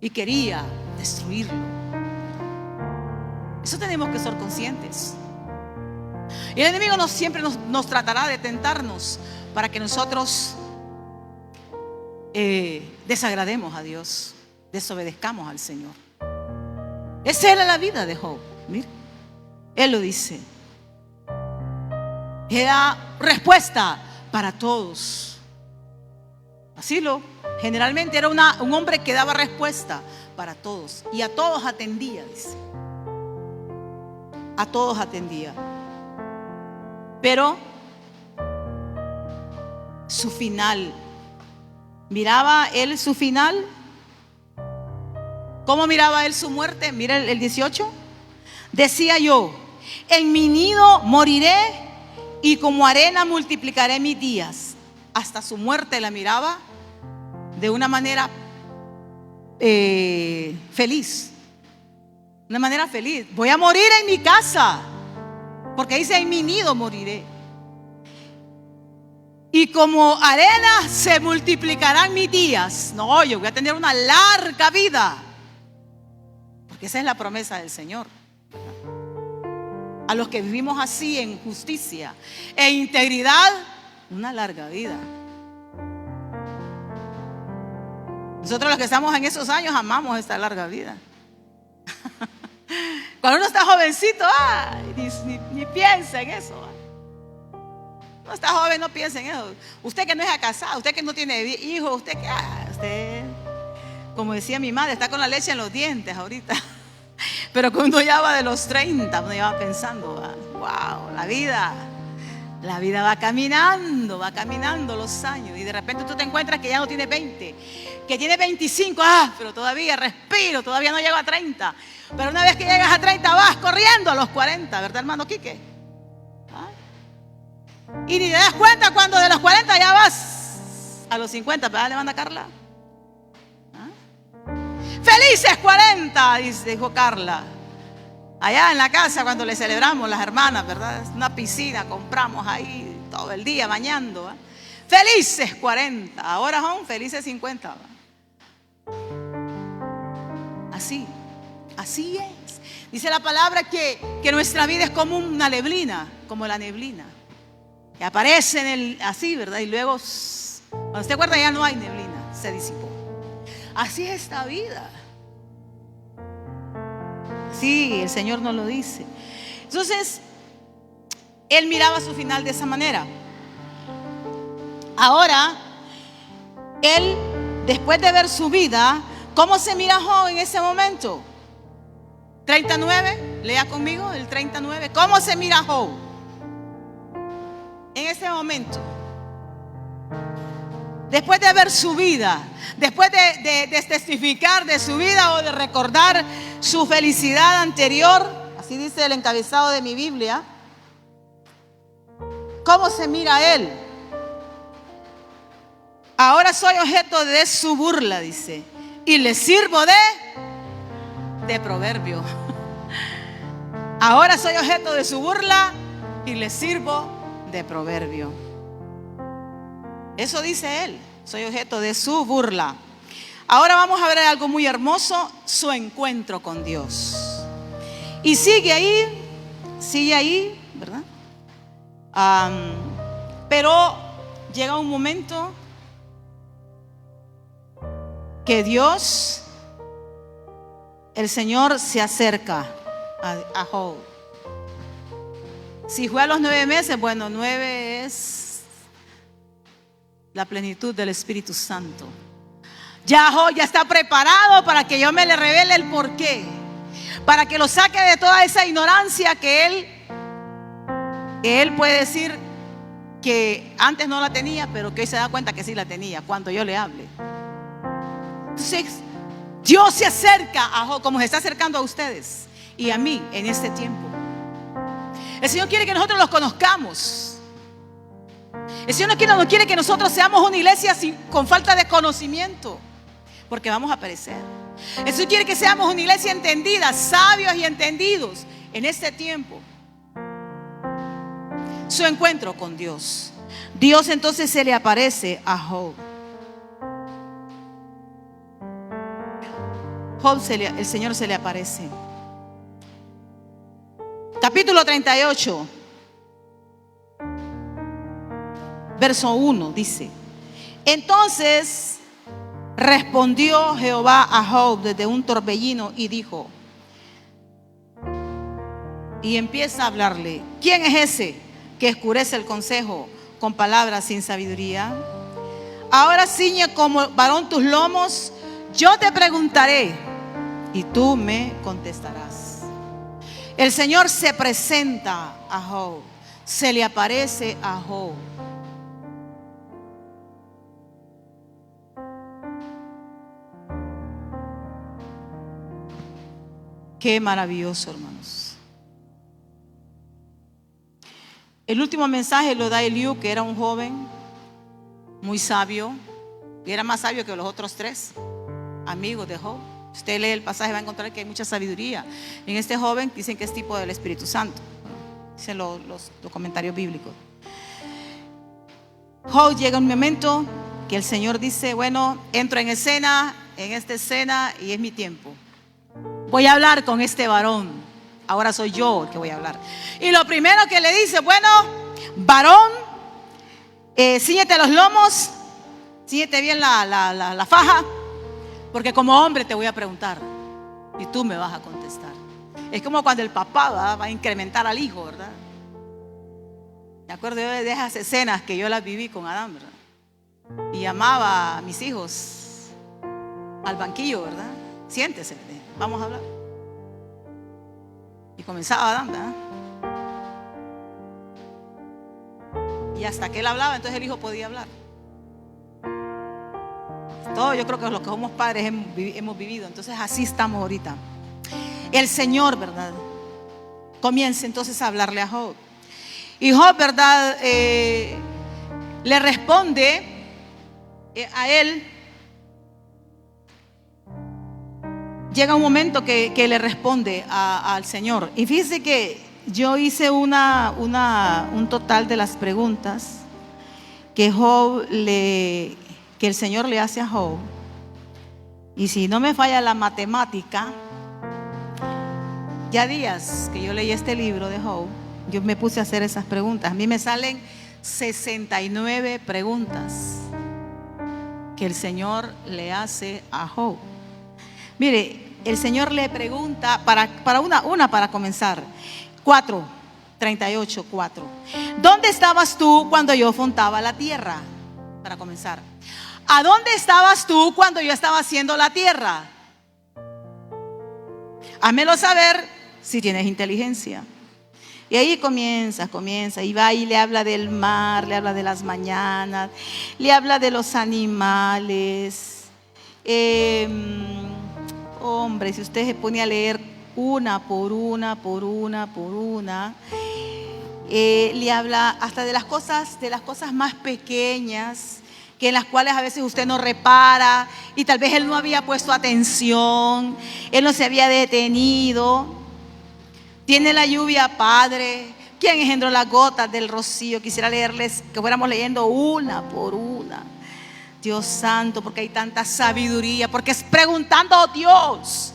y quería destruirlo. Eso tenemos que ser conscientes. Y el enemigo siempre nos tratará de tentarnos para que nosotros desagrademos a Dios, desobedezcamos al Señor. Esa era la vida de Job. Mira, él lo dice. Era respuesta para todos. Generalmente era un hombre que daba respuesta para todos y a todos atendía, dice. A todos atendía. Pero su final. ¿Miraba él su final? ¿Cómo miraba él su muerte? Mira el 18. Decía yo: en mi nido moriré y como arena multiplicaré mis días. Hasta su muerte la miraba de una manera feliz. Una manera feliz. Voy a morir en mi casa, porque dice: en mi nido moriré. Y como arena se multiplicarán mis días. No, yo voy a tener una larga vida, porque esa es la promesa del Señor. A los que vivimos así en justicia e integridad, una larga vida. Nosotros los que estamos en esos años amamos esta larga vida. Cuando uno está jovencito, ni piensa en eso. No está joven, no piensa en eso. Usted que no es casado, usted que no tiene hijos, usted que, usted, como decía mi madre, está con la leche en los dientes ahorita. Pero cuando ya va de los 30, uno ya va pensando, wow, la vida va caminando los años. Y de repente tú te encuentras que ya no tiene 20, que tiene 25, pero todavía respiro, todavía no llego a 30. Pero una vez que llegas a 30 vas corriendo a los 40, ¿verdad, hermano Quique? Y ni te das cuenta cuando de los 40 ya vas a los 50, ¿verdad, le manda Carla? Felices 40, dijo Carla. Allá en la casa cuando le celebramos las hermanas, ¿verdad? Una piscina, compramos ahí todo el día bañando. Felices 40, ahora son felices 50. Así es. Dice la palabra que nuestra vida es como una neblina, como la neblina. Que aparece así, ¿verdad? Y luego, cuando usted acuerda, ya no hay neblina, se disipó. Así es esta vida. Sí, el Señor nos lo dice. Entonces, él miraba su final de esa manera. Ahora, él, después de ver su vida, ¿cómo se mira Job en ese momento? 39, lea conmigo el 39. ¿Cómo se mira Job en ese momento? Después de ver su vida, después de testificar de su vida o de recordar su felicidad anterior, así dice el encabezado de mi Biblia. ¿Cómo se mira él? Ahora soy objeto de su burla, dice, y le sirvo de proverbio. Ahora soy objeto de su burla y le sirvo de proverbio. Eso dice él: soy objeto de su burla. Ahora vamos a ver algo muy hermoso: su encuentro con Dios. Y sigue ahí, ¿verdad? Pero llega un momento que Dios, el Señor, se acerca a Job. Si fue a los 9 meses, bueno, 9 es la plenitud del Espíritu Santo. Ya Job ya está preparado para que yo me le revele el porqué, para que lo saque de toda esa ignorancia que él puede decir que antes no la tenía, pero que hoy se da cuenta que sí la tenía cuando yo le hable. Entonces, Dios se acerca a Job como se está acercando a ustedes y a mí en este tiempo. El Señor quiere que nosotros los conozcamos. El Señor no quiere que nosotros seamos una iglesia con falta de conocimiento, porque vamos a perecer. El Señor quiere que seamos una iglesia entendida, sabios y entendidos en este tiempo. Su encuentro con Dios. Dios entonces se le aparece a Job. El Señor se le aparece. Capítulo 38, verso 1 dice: entonces respondió Jehová a Job desde un torbellino y dijo, y empieza a hablarle: ¿quién es ese que oscurece el consejo con palabras sin sabiduría? Ahora ciñe como varón tus lomos, yo te preguntaré y tú me contestarás. El Señor se presenta a Job, se le aparece a Job. Qué maravilloso, hermanos. El último mensaje lo da Eliú, que era un joven muy sabio, y era más sabio que los otros 3 amigos de Job. Usted lee el pasaje, va a encontrar que hay mucha sabiduría en este joven. Dicen que es tipo del Espíritu Santo, dicen los comentarios bíblicos. Job llega un momento que el Señor dice: bueno, entro en esta escena, y es mi tiempo. Voy a hablar con este varón. Ahora soy yo el que voy a hablar. Y lo primero que le dice: bueno, varón, cíñete los lomos, cíñete bien la faja, porque como hombre te voy a preguntar y tú me vas a contestar. Es como cuando el papá va a incrementar al hijo, ¿verdad? Me acuerdo yo de esas escenas que yo las viví con Adán, ¿verdad? Y llamaba a mis hijos al banquillo, ¿verdad? Siéntese, vamos a hablar. Y comenzaba Adán, ¿verdad? Y hasta que él hablaba, entonces el hijo podía hablar. Todo, yo creo que los que somos padres hemos vivido. Entonces así estamos ahorita. El Señor, ¿verdad?, comienza entonces a hablarle a Job. Y Job, ¿verdad?, le responde a él. Llega un momento que le responde al Señor. Y fíjese que yo hice un total de las preguntas que el Señor le hace a Job. Y si no me falla la matemática, ya días que yo leí este libro de Job, yo me puse a hacer esas preguntas. A mí me salen 69 preguntas que el Señor le hace a Job. Mire, el Señor le pregunta para comenzar. 38. ¿Dónde estabas tú cuando yo fundaba la tierra? Para comenzar. ¿A dónde estabas tú cuando yo estaba haciendo la tierra? Házmelo saber si tienes inteligencia. Y ahí comienza, y va y le habla del mar, le habla de las mañanas, le habla de los animales. Hombre, si usted se pone a leer una por una, le habla hasta de las cosas más pequeñas, que en las cuales a veces usted no repara, y tal vez él no había puesto atención, él no se había detenido. Tiene la lluvia, Padre, ¿quién engendró las gotas del rocío? Quisiera leerles, que fuéramos leyendo una por una. Dios santo, porque hay tanta sabiduría, porque es preguntando a Dios,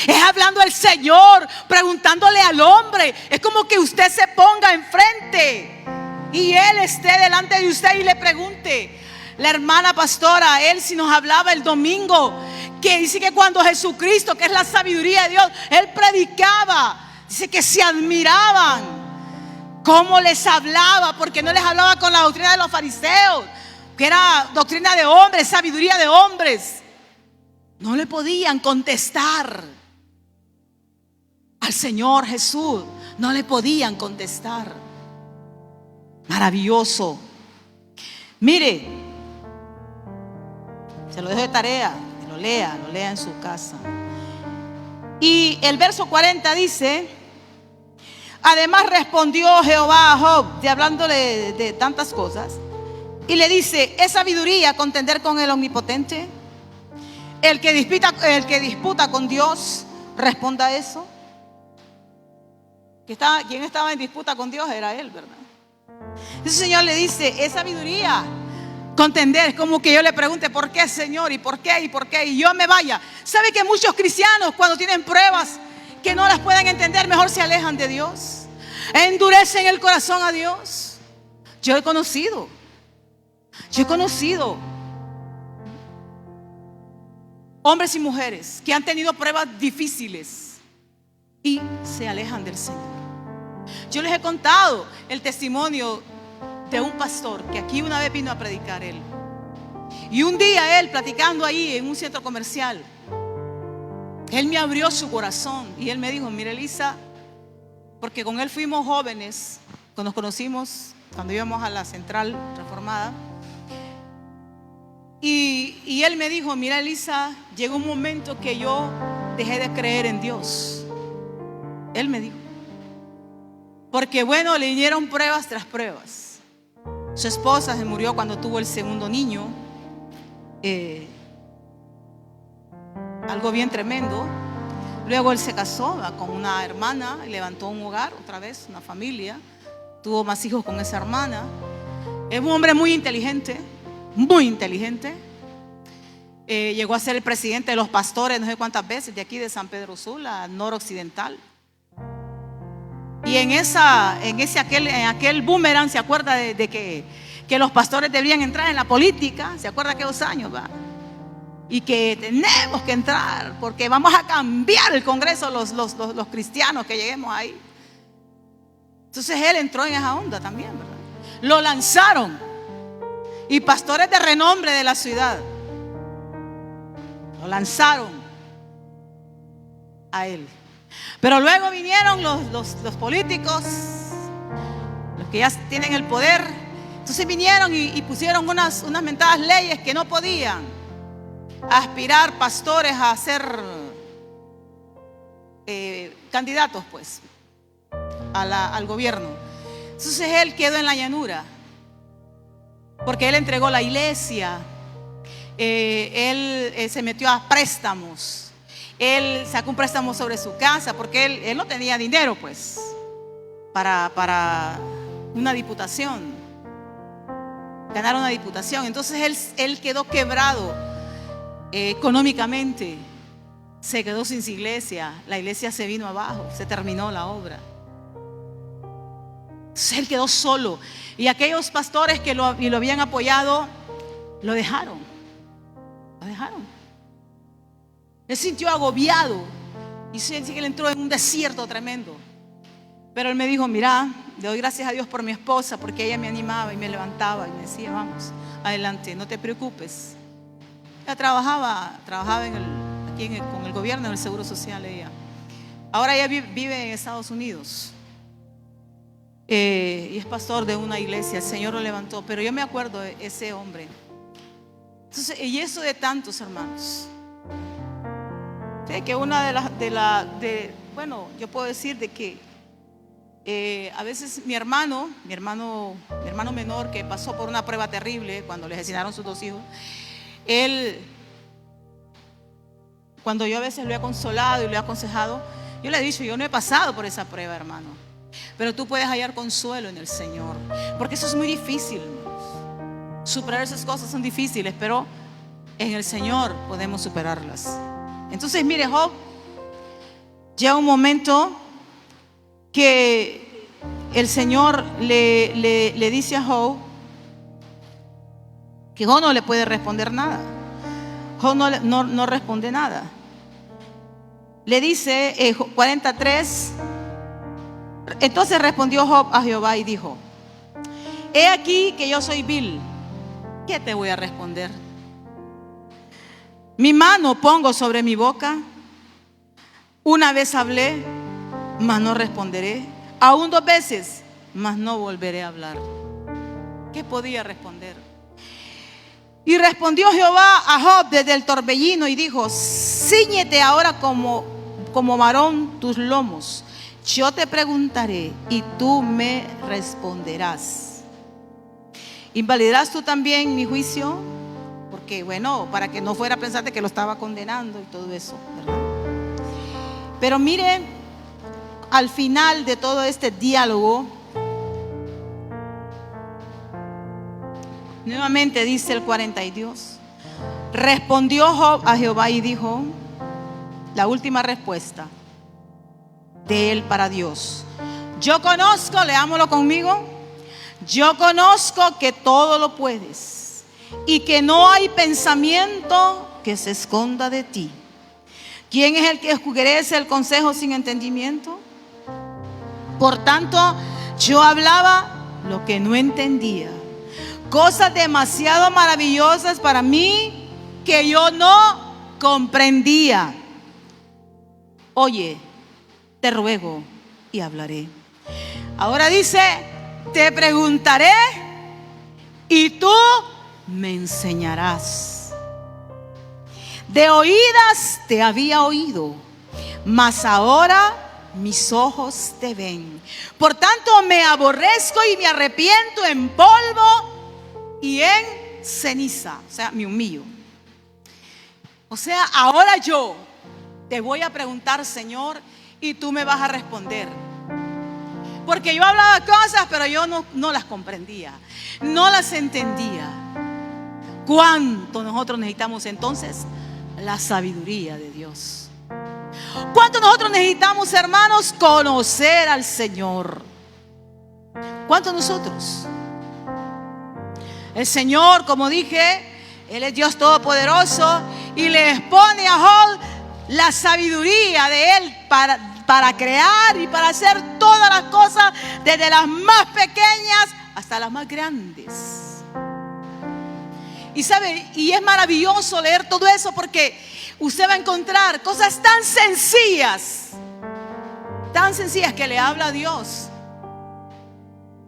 es hablando al Señor, preguntándole al hombre. Es como que usted se ponga enfrente y Él esté delante de usted y le pregunte. La hermana pastora, él si nos hablaba el domingo, que dice que cuando Jesucristo, que es la sabiduría de Dios, Él predicaba, dice que se admiraban cómo les hablaba, porque no les hablaba con la doctrina de los fariseos, que era doctrina de hombres, sabiduría de hombres. No le podían contestar al Señor Jesús, no le podían contestar. Maravilloso. Mire, se lo dejo de tarea, que lo lea en su casa. Y el verso 40 dice: además respondió Jehová a Job, hablándole de tantas cosas, y le dice: ¿es sabiduría contender con el omnipotente? El que disputa con Dios, responda a eso. Quien estaba en disputa con Dios era él, ¿verdad? Ese Señor le dice: ¿es sabiduría contender? Es como que yo le pregunte: ¿por qué, Señor? ¿Y por qué? ¿Y por qué? Y yo me vaya. ¿Sabe que muchos cristianos, cuando tienen pruebas que no las pueden entender, mejor se alejan de Dios, endurecen el corazón a Dios? Yo he conocido hombres y mujeres que han tenido pruebas difíciles y se alejan del Señor. Yo les he contado el testimonio de un pastor que aquí una vez vino a predicar él. Y un día él, platicando ahí en un centro comercial, él me abrió su corazón y él me dijo: mira, Elisa, porque con él fuimos jóvenes, cuando nos conocimos, cuando íbamos a la Central Reformada. Y él me dijo: mira, Elisa, llegó un momento que yo dejé de creer en Dios. Él me dijo. Porque bueno, le vinieron pruebas tras pruebas. Su esposa se murió cuando tuvo el segundo niño. Algo bien tremendo. Luego él se casó con una hermana, levantó un hogar, otra vez, una familia. Tuvo más hijos con esa hermana. Es un hombre muy inteligente, muy inteligente. Llegó a ser el presidente de los pastores no sé cuántas veces, de aquí de San Pedro Sula, noroccidental. Y en aquel boomerang, ¿se acuerda de que los pastores deberían entrar en la política? ¿Se acuerda aquellos años, va? Y que tenemos que entrar porque vamos a cambiar el Congreso los cristianos que lleguemos ahí. Entonces él entró en esa onda también, ¿verdad? Lo lanzaron. Y pastores de renombre de la ciudad lo lanzaron a él. Pero luego vinieron los políticos, los que ya tienen el poder. Entonces vinieron y pusieron unas mentadas leyes que no podían aspirar pastores a ser candidatos, pues, al gobierno. Entonces él quedó en la llanura, porque él entregó la iglesia. Él se metió a préstamos. Él sacó un préstamo sobre su casa porque él no tenía dinero, pues, para una diputación, ganar una diputación. Entonces él quedó quebrado económicamente, se quedó sin su iglesia, la iglesia se vino abajo, se terminó la obra. Entonces él quedó solo y aquellos pastores que lo habían apoyado lo dejaron. Él sintió agobiado y siente que él entró en un desierto tremendo. Pero él me dijo: mira, le doy gracias a Dios por mi esposa, porque ella me animaba y me levantaba y me decía: vamos, adelante, no te preocupes. Ella trabajaba con el gobierno, en el Seguro Social ella. Ahora ella vive en Estados Unidos y es pastor de una iglesia. El Señor lo levantó, pero yo me acuerdo de ese hombre. Entonces, y eso de tantos hermanos. Que una bueno, yo puedo decir de que a veces mi hermano menor, que pasó por una prueba terrible cuando le asesinaron sus 2 hijos, cuando yo a veces lo he consolado y lo he aconsejado, yo le he dicho: yo no he pasado por esa prueba, hermano, pero tú puedes hallar consuelo en el Señor, porque eso es muy difícil, hermanos. Superar esas cosas son difíciles, pero en el Señor podemos superarlas. Entonces, mire, Job, llega un momento que el Señor le dice a Job que Job no le puede responder nada. Job no responde nada. Le dice 43. Entonces respondió Job a Jehová y dijo: he aquí que yo soy vil, ¿qué te voy a responder? Mi mano pongo sobre mi boca. Una vez hablé, mas no responderé. Aún 2 veces, mas no volveré a hablar. ¿Qué podía responder? Y respondió Jehová a Job desde el torbellino y dijo: cíñete ahora como varón tus lomos. Yo te preguntaré y tú me responderás. ¿Invalidarás tú también mi juicio? Porque bueno, para que no fuera a pensar de que lo estaba condenando y todo eso, ¿verdad? Pero mire, al final de todo este diálogo, nuevamente dice el 42. Respondió Job a Jehová y dijo, la última respuesta de él para Dios: yo conozco, leámoslo conmigo, yo conozco que todo lo puedes y que no hay pensamiento que se esconda de ti. ¿Quién es el que oscurece el consejo sin entendimiento? Por tanto, yo hablaba lo que no entendía, cosas demasiado maravillosas para mí que yo no comprendía. Oye, te ruego y hablaré. Ahora dice: te preguntaré y tú me enseñarás. De oídas te había oído, mas ahora mis ojos te ven. Por tanto me aborrezco y me arrepiento en polvo y en ceniza. O sea, me humillo. O sea, ahora yo te voy a preguntar, Señor, y tú me vas a responder. Porque yo hablaba cosas, pero yo no las comprendía, no las entendía. ¿Cuánto nosotros necesitamos entonces? La sabiduría de Dios. ¿Cuánto nosotros necesitamos, hermanos, conocer al Señor? ¿Cuánto nosotros? El Señor, como dije, Él es Dios Todopoderoso y le expone a Job la sabiduría de Él para crear y para hacer todas las cosas, desde las más pequeñas hasta las más grandes. Y sabe, y es maravilloso leer todo eso porque usted va a encontrar cosas tan sencillas que le habla a Dios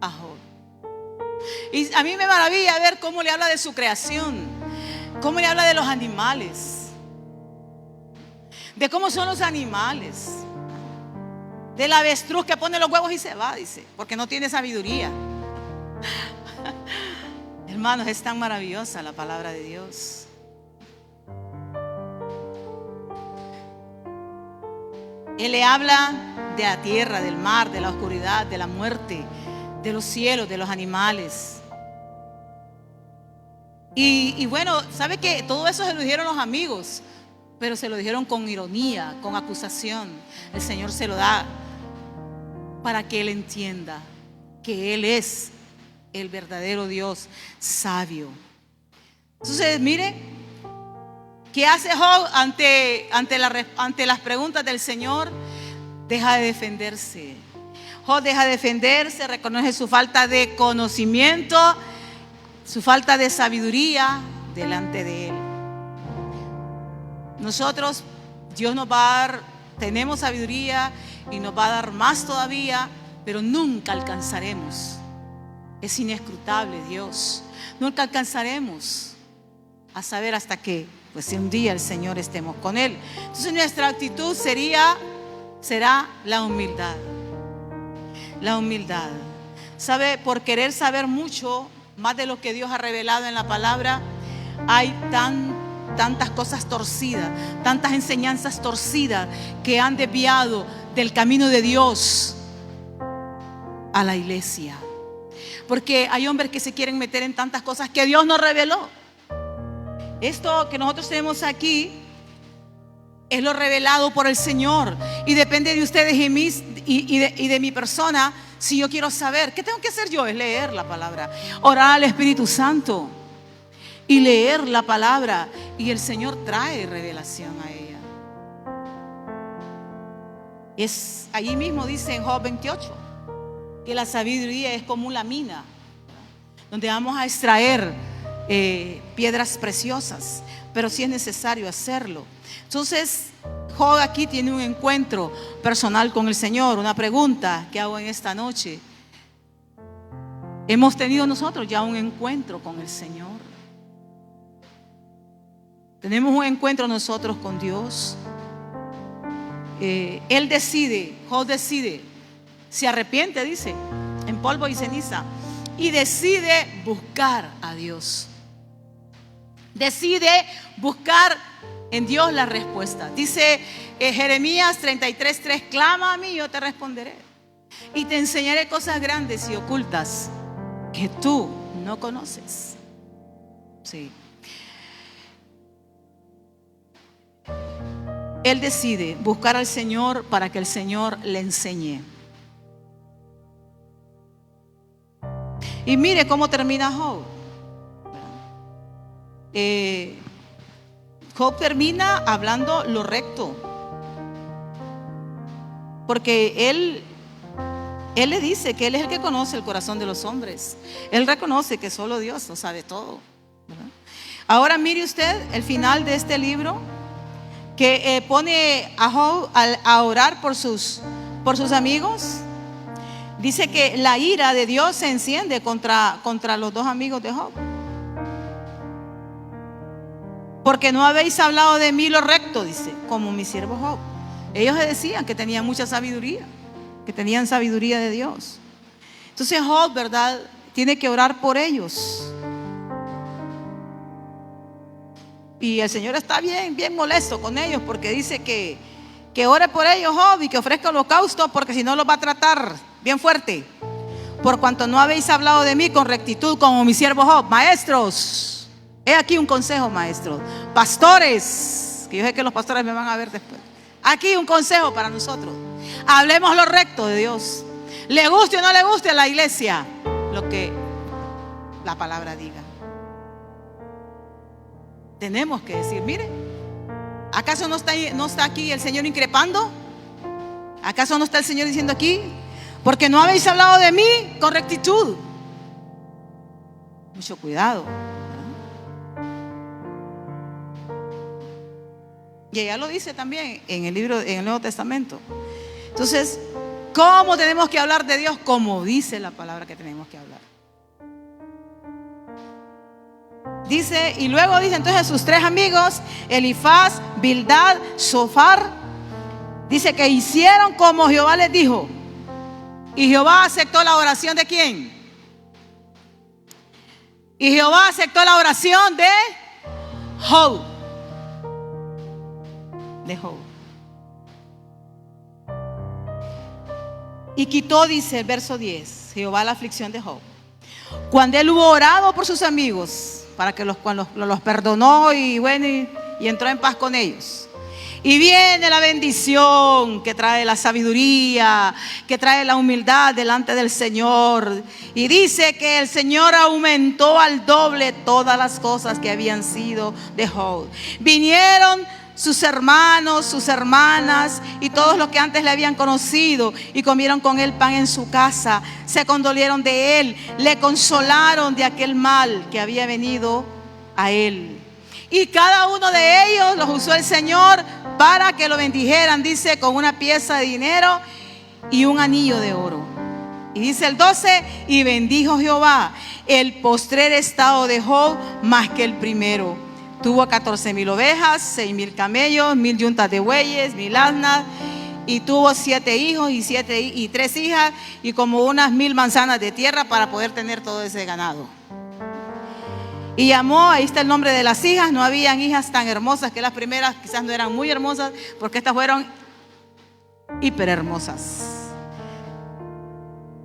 a Job. Y a mí me maravilla ver cómo le habla de su creación, cómo le habla de los animales, de cómo son los animales, del avestruz que pone los huevos y se va, dice, porque no tiene sabiduría. Hermanos, es tan maravillosa la palabra de Dios. Él le habla de la tierra, del mar, de la oscuridad, de la muerte, de los cielos, de los animales. Y bueno, ¿sabe qué? Todo eso se lo dijeron los amigos, pero se lo dijeron con ironía, con acusación. El Señor se lo da para que Él entienda que Él es el verdadero Dios sabio. Entonces, mire, ¿qué hace Job ante las preguntas del Señor? Deja de defenderse. Job deja de defenderse, reconoce su falta de conocimiento, su falta de sabiduría delante de Él. Nosotros, Dios nos va a dar, tenemos sabiduría y nos va a dar más todavía, pero nunca alcanzaremos. Es inescrutable Dios. Nunca alcanzaremos a saber hasta que, pues, si un día el Señor estemos con Él. Entonces nuestra actitud será la humildad. La humildad. ¿Sabe? Por querer saber mucho más de lo que Dios ha revelado en la palabra, hay tantas cosas torcidas, tantas enseñanzas torcidas que han desviado del camino de Dios a la iglesia. Porque hay hombres que se quieren meter en tantas cosas que Dios nos reveló. Esto que nosotros tenemos aquí es lo revelado por el Señor. Y depende de ustedes y de mi persona. Si yo quiero saber, ¿qué tengo que hacer yo? Es leer la palabra, orar al Espíritu Santo y leer la palabra. Y el Señor trae revelación a ella. Allí mismo dice en Job 28 que la sabiduría es como una mina donde vamos a extraer piedras preciosas, pero sí es necesario hacerlo. Entonces Job aquí tiene un encuentro personal con el Señor. Una pregunta que hago en esta noche: ¿hemos tenido nosotros ya un encuentro con el Señor? ¿Tenemos un encuentro nosotros con Dios? Él decide, Job decide, se arrepiente, dice, en polvo y ceniza, y decide buscar a Dios. Decide buscar en Dios la respuesta. Dice Jeremías 33:3: clama a mí, yo te responderé y te enseñaré cosas grandes y ocultas que tú no conoces. Sí. Él decide buscar al Señor para que el Señor le enseñe. Y mire cómo termina Job. Job termina hablando lo recto, porque él le dice que él es el que conoce el corazón de los hombres. Él reconoce que solo Dios lo sabe todo, ¿verdad? Ahora mire usted el final de este libro, que pone a Job a orar por sus amigos. Dice que la ira de Dios se enciende contra los dos amigos de Job. Porque no habéis hablado de mí lo recto, dice, como mi siervo Job. Ellos decían que tenían mucha sabiduría, que tenían sabiduría de Dios. Entonces Job, ¿verdad?, tiene que orar por ellos. Y el Señor está bien molesto con ellos, porque dice que ore por ellos, Job, y que ofrezca holocausto, porque si no los va a tratar bien fuerte. Por cuanto no habéis hablado de mí con rectitud, como mi siervo Job. Maestros, he aquí un consejo, maestros. Pastores, que yo sé que los pastores me van a ver después. Aquí un consejo para nosotros. Hablemos lo recto de Dios. Le guste o no le guste a la iglesia, lo que la palabra diga. Tenemos que decir, mire, ¿acaso no está aquí el Señor increpando? ¿Acaso no está el Señor diciendo aquí? Porque no habéis hablado de mí con rectitud. Mucho cuidado. Y ella lo dice también en el libro, en el Nuevo Testamento. Entonces, ¿cómo tenemos que hablar de Dios? Como dice la palabra que tenemos que hablar. Dice, y luego dice entonces sus tres amigos, Elifaz, Bildad, Zofar, dice que hicieron como Jehová les dijo. Y Jehová aceptó la oración ¿de quién? Y Jehová aceptó la oración de Job. De Job. Y quitó, dice el verso 10, Jehová la aflicción de Job. Cuando él hubo orado por sus amigos, para que los perdonó y bueno, y entró en paz con ellos. Y viene la bendición que trae la sabiduría, que trae la humildad delante del Señor. Y dice que el Señor aumentó al doble todas las cosas que habían sido de Job. Vinieron sus hermanos, sus hermanas y todos los que antes le habían conocido y comieron con él pan en su casa. Se condolieron de él, le consolaron de aquel mal que había venido a él. Y cada uno de ellos los usó el Señor para que lo bendijeran, dice, con una pieza de dinero y un anillo de oro. Y dice el 12, y bendijo Jehová el postrer estado de Job más que el primero. Tuvo 14,000 ovejas, 6,000 camellos, 1,000 yuntas de bueyes, 1,000 asnas, y tuvo 7 hijos y 3 hijas, y como unas 1,000 manzanas de tierra para poder tener todo ese ganado. Y llamó, ahí está el nombre de las hijas. No habían hijas tan hermosas, que las primeras quizás no eran muy hermosas, porque estas fueron hiper hermosas.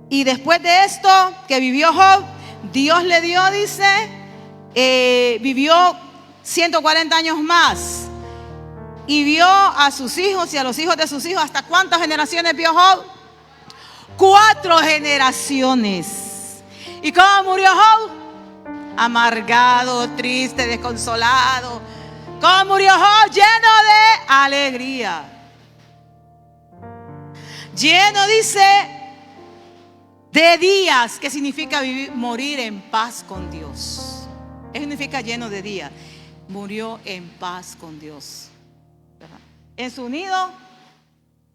Y después de esto que vivió Job, Dios le dio, dice, vivió 140 años más. Y vio a sus hijos y a los hijos de sus hijos. ¿Hasta cuántas generaciones vio Job? 4 generaciones. ¿Y cómo murió Job? Amargado, triste, desconsolado. ¿Cómo murió Job? Lleno de alegría. Lleno, dice, de días, que significa vivir, morir en paz con Dios. Eso significa lleno de días. Murió en paz con Dios. ¿Verdad? En su nido,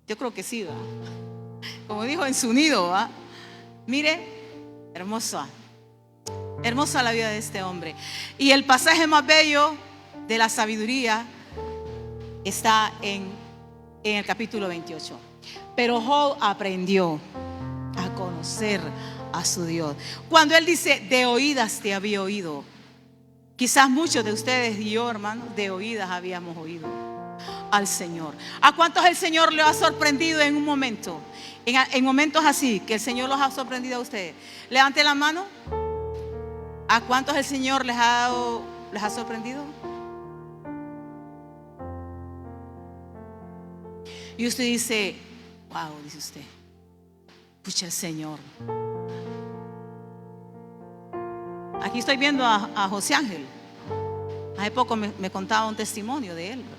yo creo que sí, ¿verdad? Como dijo, en su nido, ¿verdad? Mire, hermosa. Hermosa la vida de este hombre. Y el pasaje más bello de la sabiduría está en el capítulo 28. Pero Job aprendió a conocer a su Dios. Cuando él dice, de oídas te había oído. Quizás muchos de ustedes y yo, hermanos, de oídas habíamos oído al Señor. ¿A cuántos el Señor le ha sorprendido en un momento? En momentos así, que el Señor los ha sorprendido a ustedes. Levante la mano. ¿A cuántos el Señor les ha sorprendido? Y usted dice, wow, dice usted, pucha, el Señor. Aquí estoy viendo a José Ángel. Hace poco me contaba un testimonio de él, ¿verdad?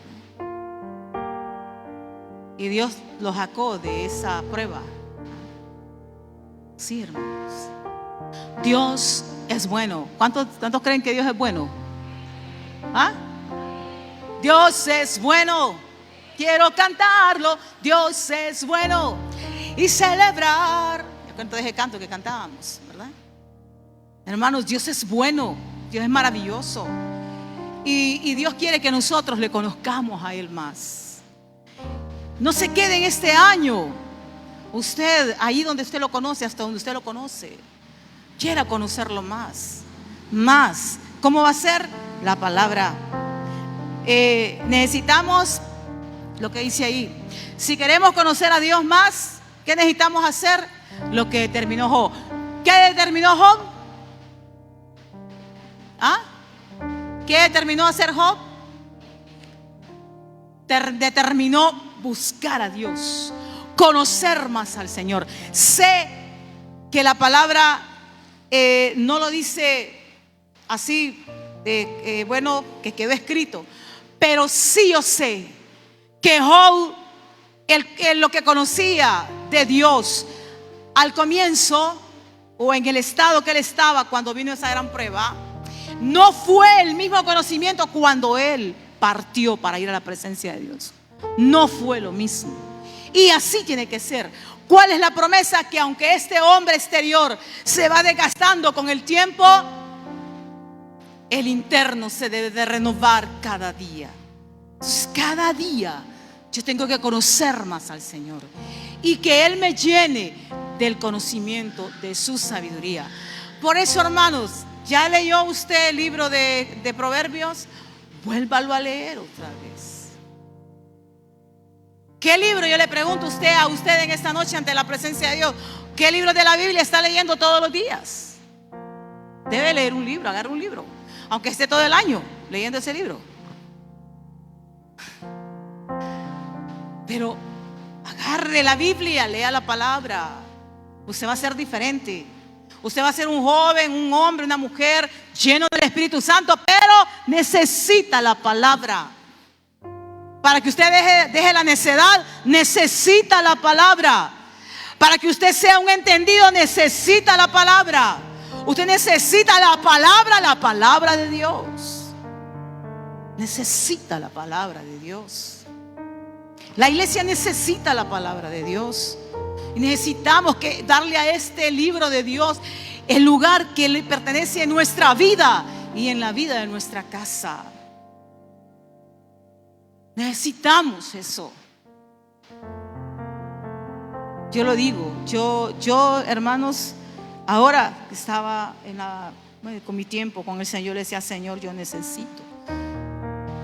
Y Dios lo sacó de esa prueba. Sí, hermanos. Dios es bueno. ¿Cuántos creen que Dios es bueno? ¿Ah? Dios es bueno. Quiero cantarlo. Dios es bueno. Y celebrar. Yo cuento de ese canto que cantábamos, ¿verdad? Hermanos, Dios es bueno. Dios es maravilloso. Y Dios quiere que nosotros le conozcamos a Él más. No se quede en este año. Usted, ahí donde usted lo conoce, hasta donde usted lo conoce, quiera conocerlo más. Más. ¿Cómo va a ser? La palabra. Necesitamos lo que dice ahí. Si queremos conocer a Dios más, ¿qué necesitamos hacer? Lo que determinó Job. ¿Qué determinó Job? ¿Ah? ¿Qué determinó hacer Job? Determinó buscar a Dios, conocer más al Señor. Sé que la palabra no lo dice así, bueno, que quedó escrito, pero sí yo sé que Job, lo que conocía de Dios al comienzo, o en el estado que él estaba cuando vino esa gran prueba, no fue el mismo conocimiento cuando él partió para ir a la presencia de Dios. No fue lo mismo. Y así tiene que ser. ¿Cuál es la promesa? Que aunque este hombre exterior se va desgastando con el tiempo, el interno se debe de renovar cada día. Entonces, cada día yo tengo que conocer más al Señor y que Él me llene del conocimiento de su sabiduría. Por eso, hermanos, ¿ya leyó usted el libro de Proverbios? Vuélvalo a leer otra vez. ¿Qué libro? Yo le pregunto a usted en esta noche ante la presencia de Dios, ¿qué libro de la Biblia está leyendo todos los días? Debe leer un libro, agarre un libro, aunque esté todo el año leyendo ese libro. Pero agarre la Biblia, lea la palabra. Usted va a ser diferente. Usted va a ser un joven, un hombre, una mujer lleno del Espíritu Santo, pero necesita la palabra. Para que usted deje la necedad, necesita la palabra. Para que usted sea un entendido, necesita la palabra. Usted necesita la palabra de Dios. Necesita la palabra de Dios. La iglesia necesita la palabra de Dios. Y necesitamos darle a este libro de Dios el lugar que le pertenece en nuestra vida y en la vida de nuestra casa. Necesitamos eso. Yo lo digo, yo hermanos, ahora que estaba con mi tiempo con el Señor, yo le decía: Señor, yo necesito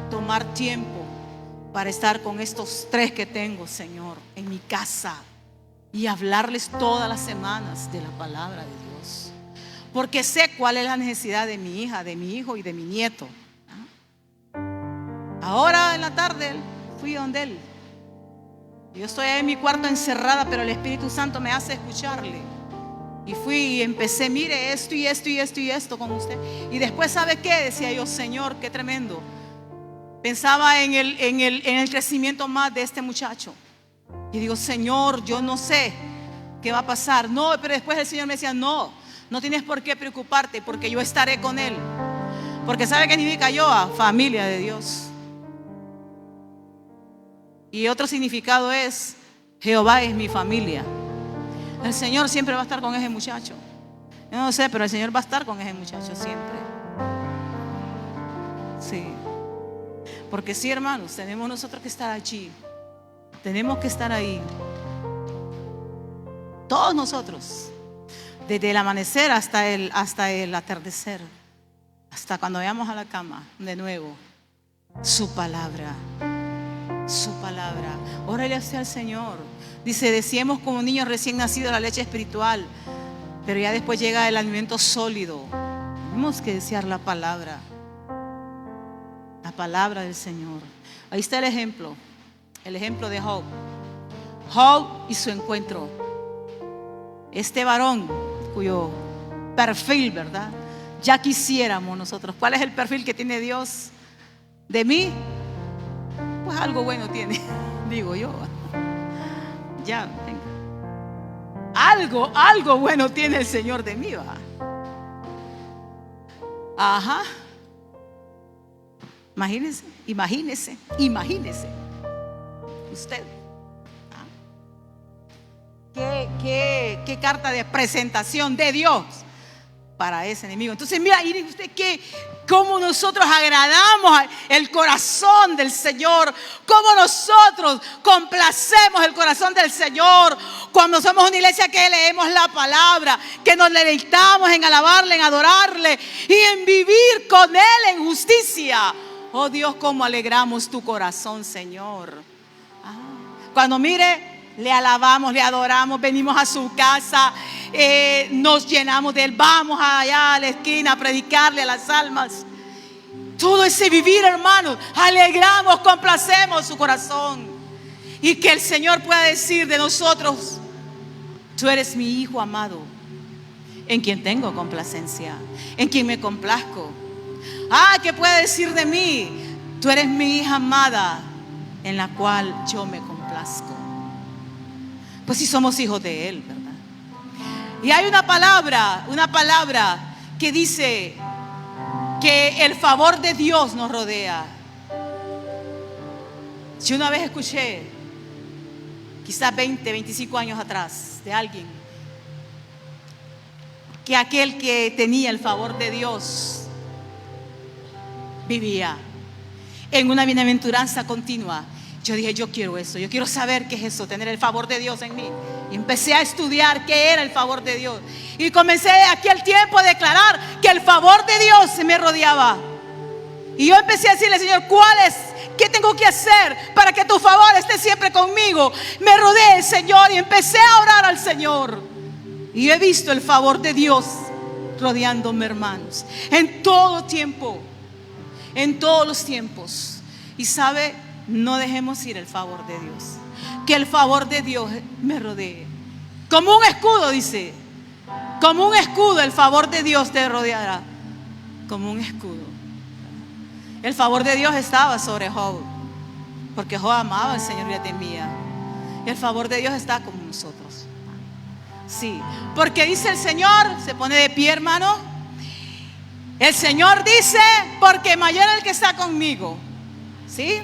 tomar tiempo para estar con estos 3 que tengo, Señor, en mi casa, y hablarles todas las semanas de la palabra de Dios, porque sé cuál es la necesidad de mi hija, de mi hijo y de mi nieto. Ahora en la tarde fui donde él. Yo estoy ahí en mi cuarto encerrada, pero el Espíritu Santo me hace escucharle. Y fui y empecé: mire, esto y esto y esto y esto con usted. Y después, ¿sabe qué? Decía yo: Señor, qué tremendo. Pensaba en el crecimiento más de este muchacho. Y digo: Señor, yo no sé qué va a pasar. No, pero después el Señor me decía: no tienes por qué preocuparte, porque yo estaré con él. Porque ¿sabe qué significa Yoa? Familia de Dios. Y otro significado es: Jehová es mi familia. El Señor siempre va a estar con ese muchacho. Yo no sé, pero el Señor va a estar con ese muchacho siempre. Sí. Porque sí, hermanos, tenemos nosotros que estar allí. Tenemos que estar ahí. Todos nosotros. Desde el amanecer hasta el atardecer. Hasta cuando vayamos a la cama de nuevo. Su palabra. Su palabra. Órale hacia el Señor. Dice: deseemos como niños recién nacidos la leche espiritual, pero ya después llega el alimento sólido. Tenemos que desear la palabra del Señor. Ahí está el ejemplo de Job. Job y su encuentro. Este varón cuyo perfil, ¿verdad? Ya quisiéramos nosotros. ¿Cuál es el perfil que tiene Dios de mí? Pues algo bueno tiene, digo yo. Ya, venga. Algo bueno tiene el Señor de mí, ¿va? Ajá. Imagínese usted. ¿Qué carta de presentación de Dios para ese enemigo? Entonces, mira, y usted cómo nosotros agradamos el corazón del Señor, cómo nosotros complacemos el corazón del Señor cuando somos una iglesia que leemos la palabra, que nos deleitamos en alabarle, en adorarle y en vivir con Él en justicia. Oh Dios, cómo alegramos tu corazón, Señor. Cuando mire, le alabamos, le adoramos, venimos a su casa, nos llenamos de Él, vamos allá a la esquina a predicarle a las almas. Todo ese vivir, hermanos, alegramos, complacemos su corazón. Y que el Señor pueda decir de nosotros: tú eres mi hijo amado, en quien tengo complacencia, en quien me complazco. Que puede decir de mí: tú eres mi hija amada, en la cual yo me complazco. Pues si somos hijos de Él, ¿verdad? Y hay una palabra que dice que el favor de Dios nos rodea. Yo una vez escuché, quizás 20, 25 años atrás, de alguien, que aquel que tenía el favor de Dios vivía en una bienaventuranza continua. Yo dije: yo quiero eso, yo quiero saber qué es eso, tener el favor de Dios en mí. Y empecé a estudiar qué era el favor de Dios. Y comencé aquel tiempo a declarar que el favor de Dios se me rodeaba. Y yo empecé a decirle: Señor, ¿qué tengo que hacer para que tu favor esté siempre conmigo? Me rodeé, Señor, y empecé a orar al Señor. Y he visto el favor de Dios rodeándome, hermanos, en todo tiempo, en todos los tiempos. Y sabe, no dejemos ir el favor de Dios. Que el favor de Dios me rodee. Como un escudo, dice. Como un escudo el favor de Dios te rodeará. Como un escudo. El favor de Dios estaba sobre Job, porque Job amaba al Señor y le temía. Y el favor de Dios está con nosotros. Sí, porque dice el Señor, se pone de pie, hermano. El Señor dice: porque mayor es el que está conmigo, ¿sí?,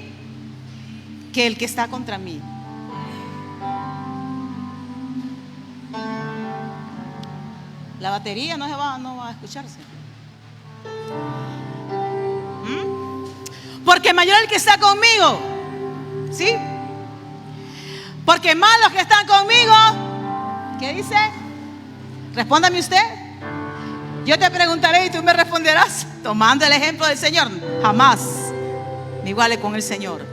que el que está contra mí. La batería no va a escucharse. Porque mayor es el que está conmigo, ¿sí? Porque más los que están conmigo. ¿Qué dice? Respóndame usted. Yo te preguntaré y tú me responderás, tomando el ejemplo del Señor. Jamás me iguale con el Señor.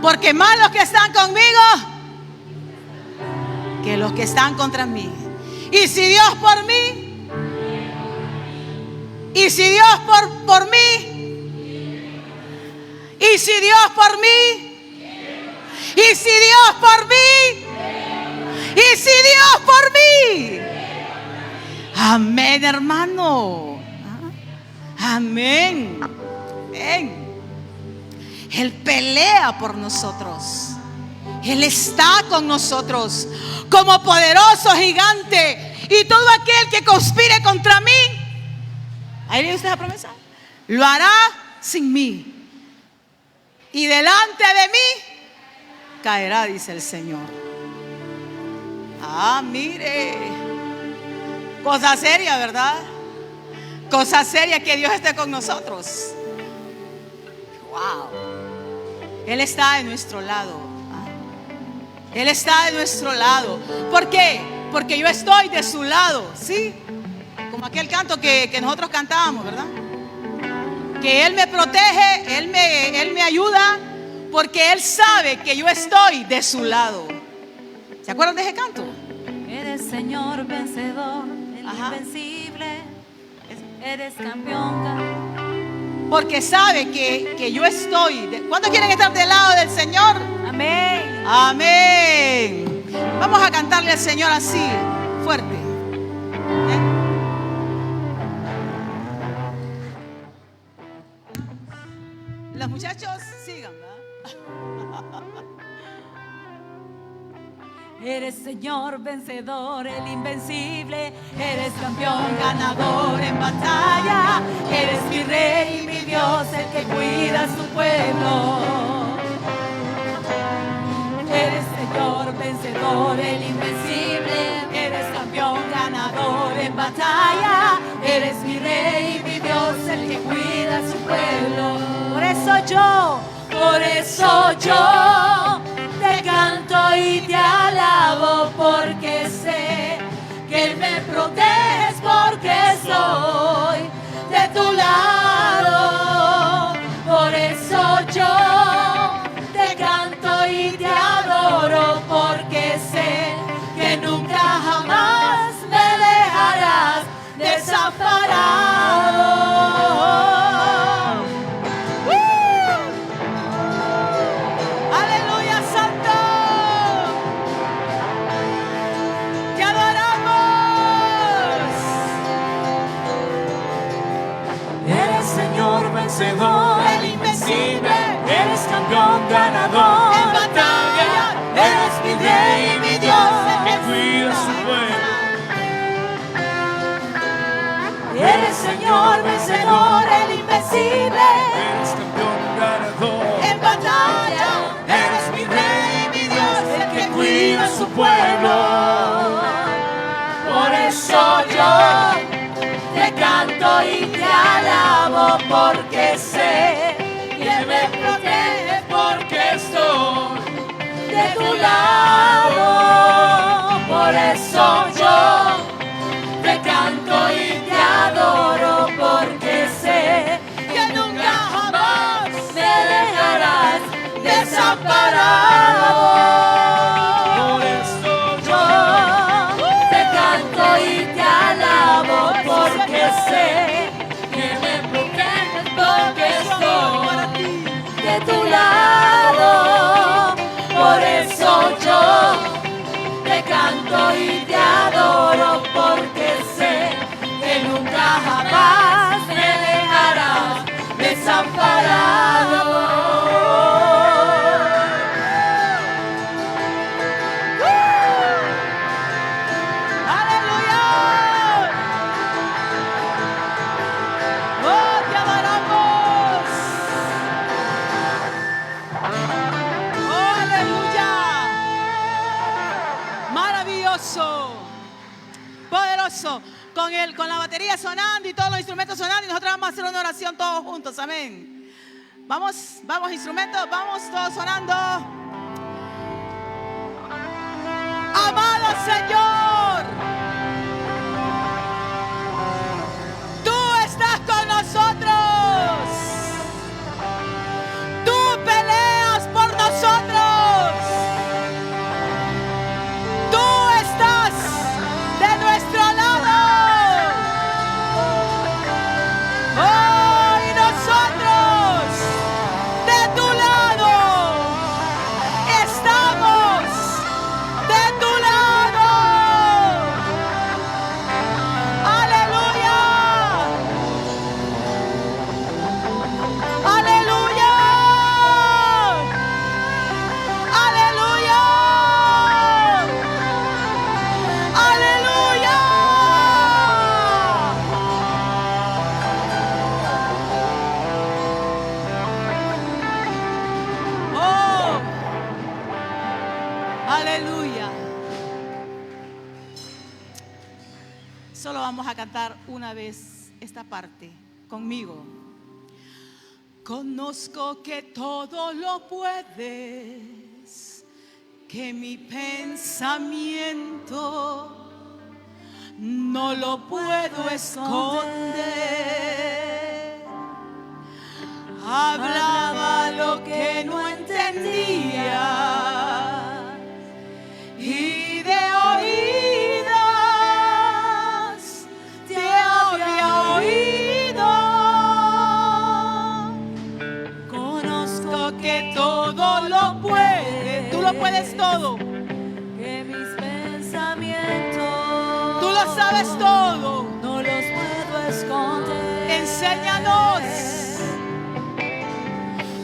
Porque más los que están conmigo que los que están contra mí. Y si Dios por mí, y si Dios por mí, y si Dios por mí, y si Dios por mí, y si Dios por mí. Amén, hermano. Amén. Amén. Él pelea por nosotros. Él está con nosotros como poderoso gigante. Y todo aquel que conspire contra mí, ahí viene usted la promesa, lo hará sin mí. Y delante de mí caerá, dice el Señor. Mire, cosa seria, ¿verdad? Cosa seria que Dios esté con nosotros. Wow. Él está de nuestro lado. Él está de nuestro lado. ¿Por qué? Porque yo estoy de su lado, ¿sí? Como aquel canto que nosotros cantábamos, ¿verdad? Que Él me protege, Él me ayuda, porque Él sabe que yo estoy de su lado. ¿Se acuerdan de ese canto? Eres Señor vencedor, el invencible. Eres campeón. Porque sabe que yo estoy. ¿Cuántos quieren estar del lado del Señor? Amén. Amén. Vamos a cantarle al Señor así, fuerte. Los muchachos sigan, ¿verdad? Eres Señor vencedor, el invencible. Eres campeón, ganador en batalla. Eres mi rey y mi Dios, el que cuida a su pueblo. Eres Señor vencedor, el invencible. Eres campeón, ganador en batalla. Eres mi rey y pueblo. Por eso yo te canto y te alabo, porque sé que Él me proteges, porque estoy de tu lado. Por eso yo te canto y te adoro, porque sé que nunca jamás me dejarás desamparado. Aleluya, Santo. Te adoramos. Eres Señor vencedor, el invencible, eres campeón ganador En batalla, eres mi rey y mi Dios, el que cuida su pueblo. Eres Señor vencedor, el invencible. Eres campeón ganador, en batalla, eres mi rey y mi Dios, el que cuida su pueblo. Por eso yo te canto y te alabo, porque sé que me proteges, porque estoy de tu lado. Por eso yo te canto y te adoro, porque sé que nunca jamás me dejarás desamparado. Por eso Yo te canto y te alabo, porque sé que me proteges, porque estoy de tu lado. Por eso yo te canto y te adoro, porque sé que nunca jamás me dejarás desamparado. aleluya. Oh, te adoramos. Oh, aleluya. Maravilloso, poderoso, con la batería sonando y todos los instrumentos sonando, y nosotros vamos a hacer una oración todos juntos, amén. Vamos, instrumentos, vamos todos sonando. Amado Señor, tú estás con nosotros. Tú peleas por nosotros. Tú estás de nuestro lado. Oh, y nosotros de tu lado. Estamos de tu lado. Aleluya. Aleluya. Aleluya. Aleluya. Oh, aleluya. Solo vamos a cantar una vez esta parte conmigo. Conozco que todo lo puedes, que mi pensamiento no lo puedo esconder. Hablaba lo que no entendía, y de oídas te había oído. Conozco que todo lo puedes, tú lo puedes todo, Que mis pensamientos tú lo sabes todo. no los puedo esconder. Enséñanos.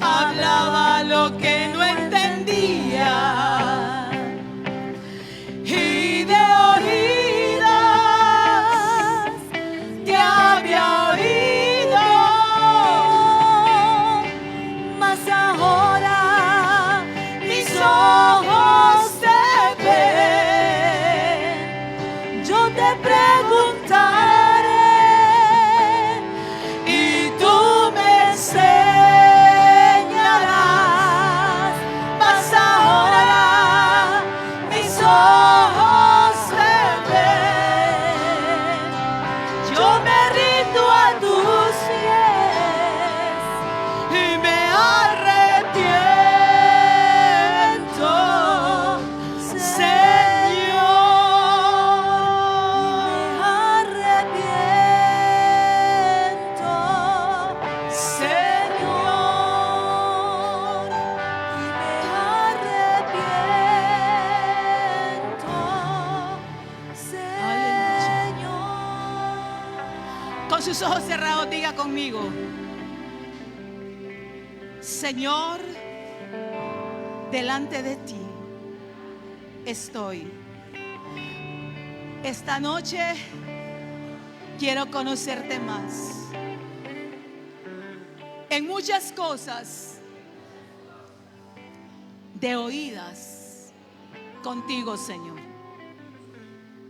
Hablaba lo que no entendía, y de oídas te había oído. Mas ahora mis ojos te ven. Yo te preguntaré Y tú me Con sus ojos cerrados, diga conmigo: Señor, delante de ti estoy. Esta noche quiero conocerte más. En muchas cosas de oídas contigo, Señor.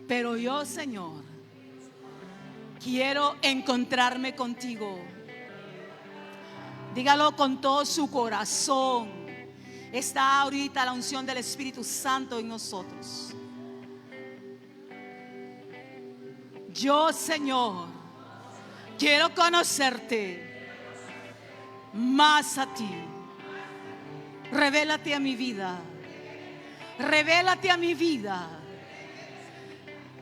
Pero yo, Señor, quiero encontrarme contigo. Dígalo con todo su corazón. Está ahorita la unción del Espíritu Santo en nosotros. Yo, Señor, quiero conocerte más a ti. Revélate a mi vida. Revélate a mi vida.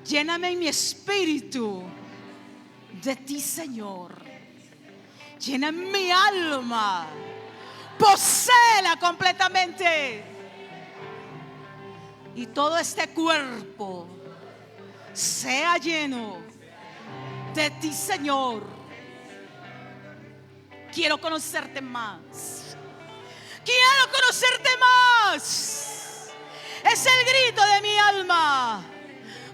Lléname en mi espíritu de ti, Señor. Llena mi alma. Poséela completamente. Y todo este cuerpo sea lleno de ti, Señor. Quiero conocerte más. Quiero conocerte más. Es el grito de mi alma.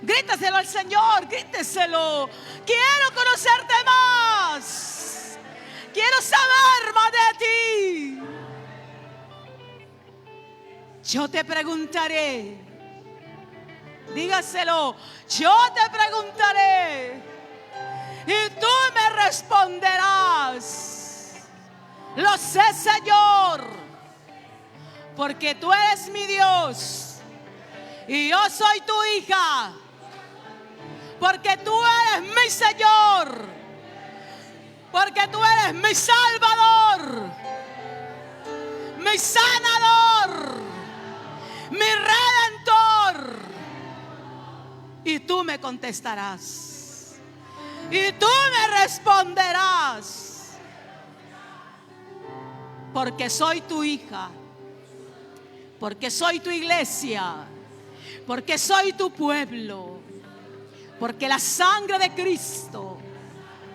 Grítaselo al Señor, gríteselo. Quiero conocerte más. Quiero saber más de ti. Yo te preguntaré. Dígaselo. Yo te preguntaré y tú me responderás. Lo sé, Señor, porque tú eres mi Dios y yo soy tu hija. Porque tú eres mi Señor, porque tú eres mi Salvador, mi sanador, mi redentor. Y tú me contestarás y tú me responderás, porque soy tu hija, porque soy tu iglesia, porque soy tu pueblo, porque la sangre de Cristo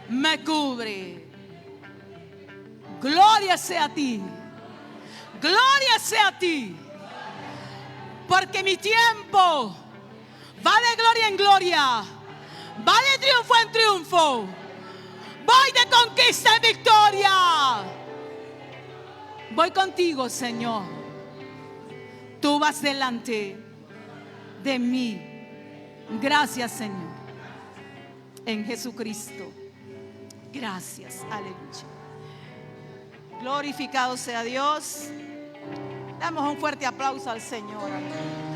me cubre. Gloria sea a ti, gloria sea a ti, porque mi tiempo va de gloria en gloria, va de triunfo en triunfo, voy de conquista en victoria. Voy contigo, Señor. Tú vas delante de mí. Gracias, Señor. En Jesucristo. Gracias. Aleluya. Glorificado sea Dios. Damos un fuerte aplauso al Señor. Amén.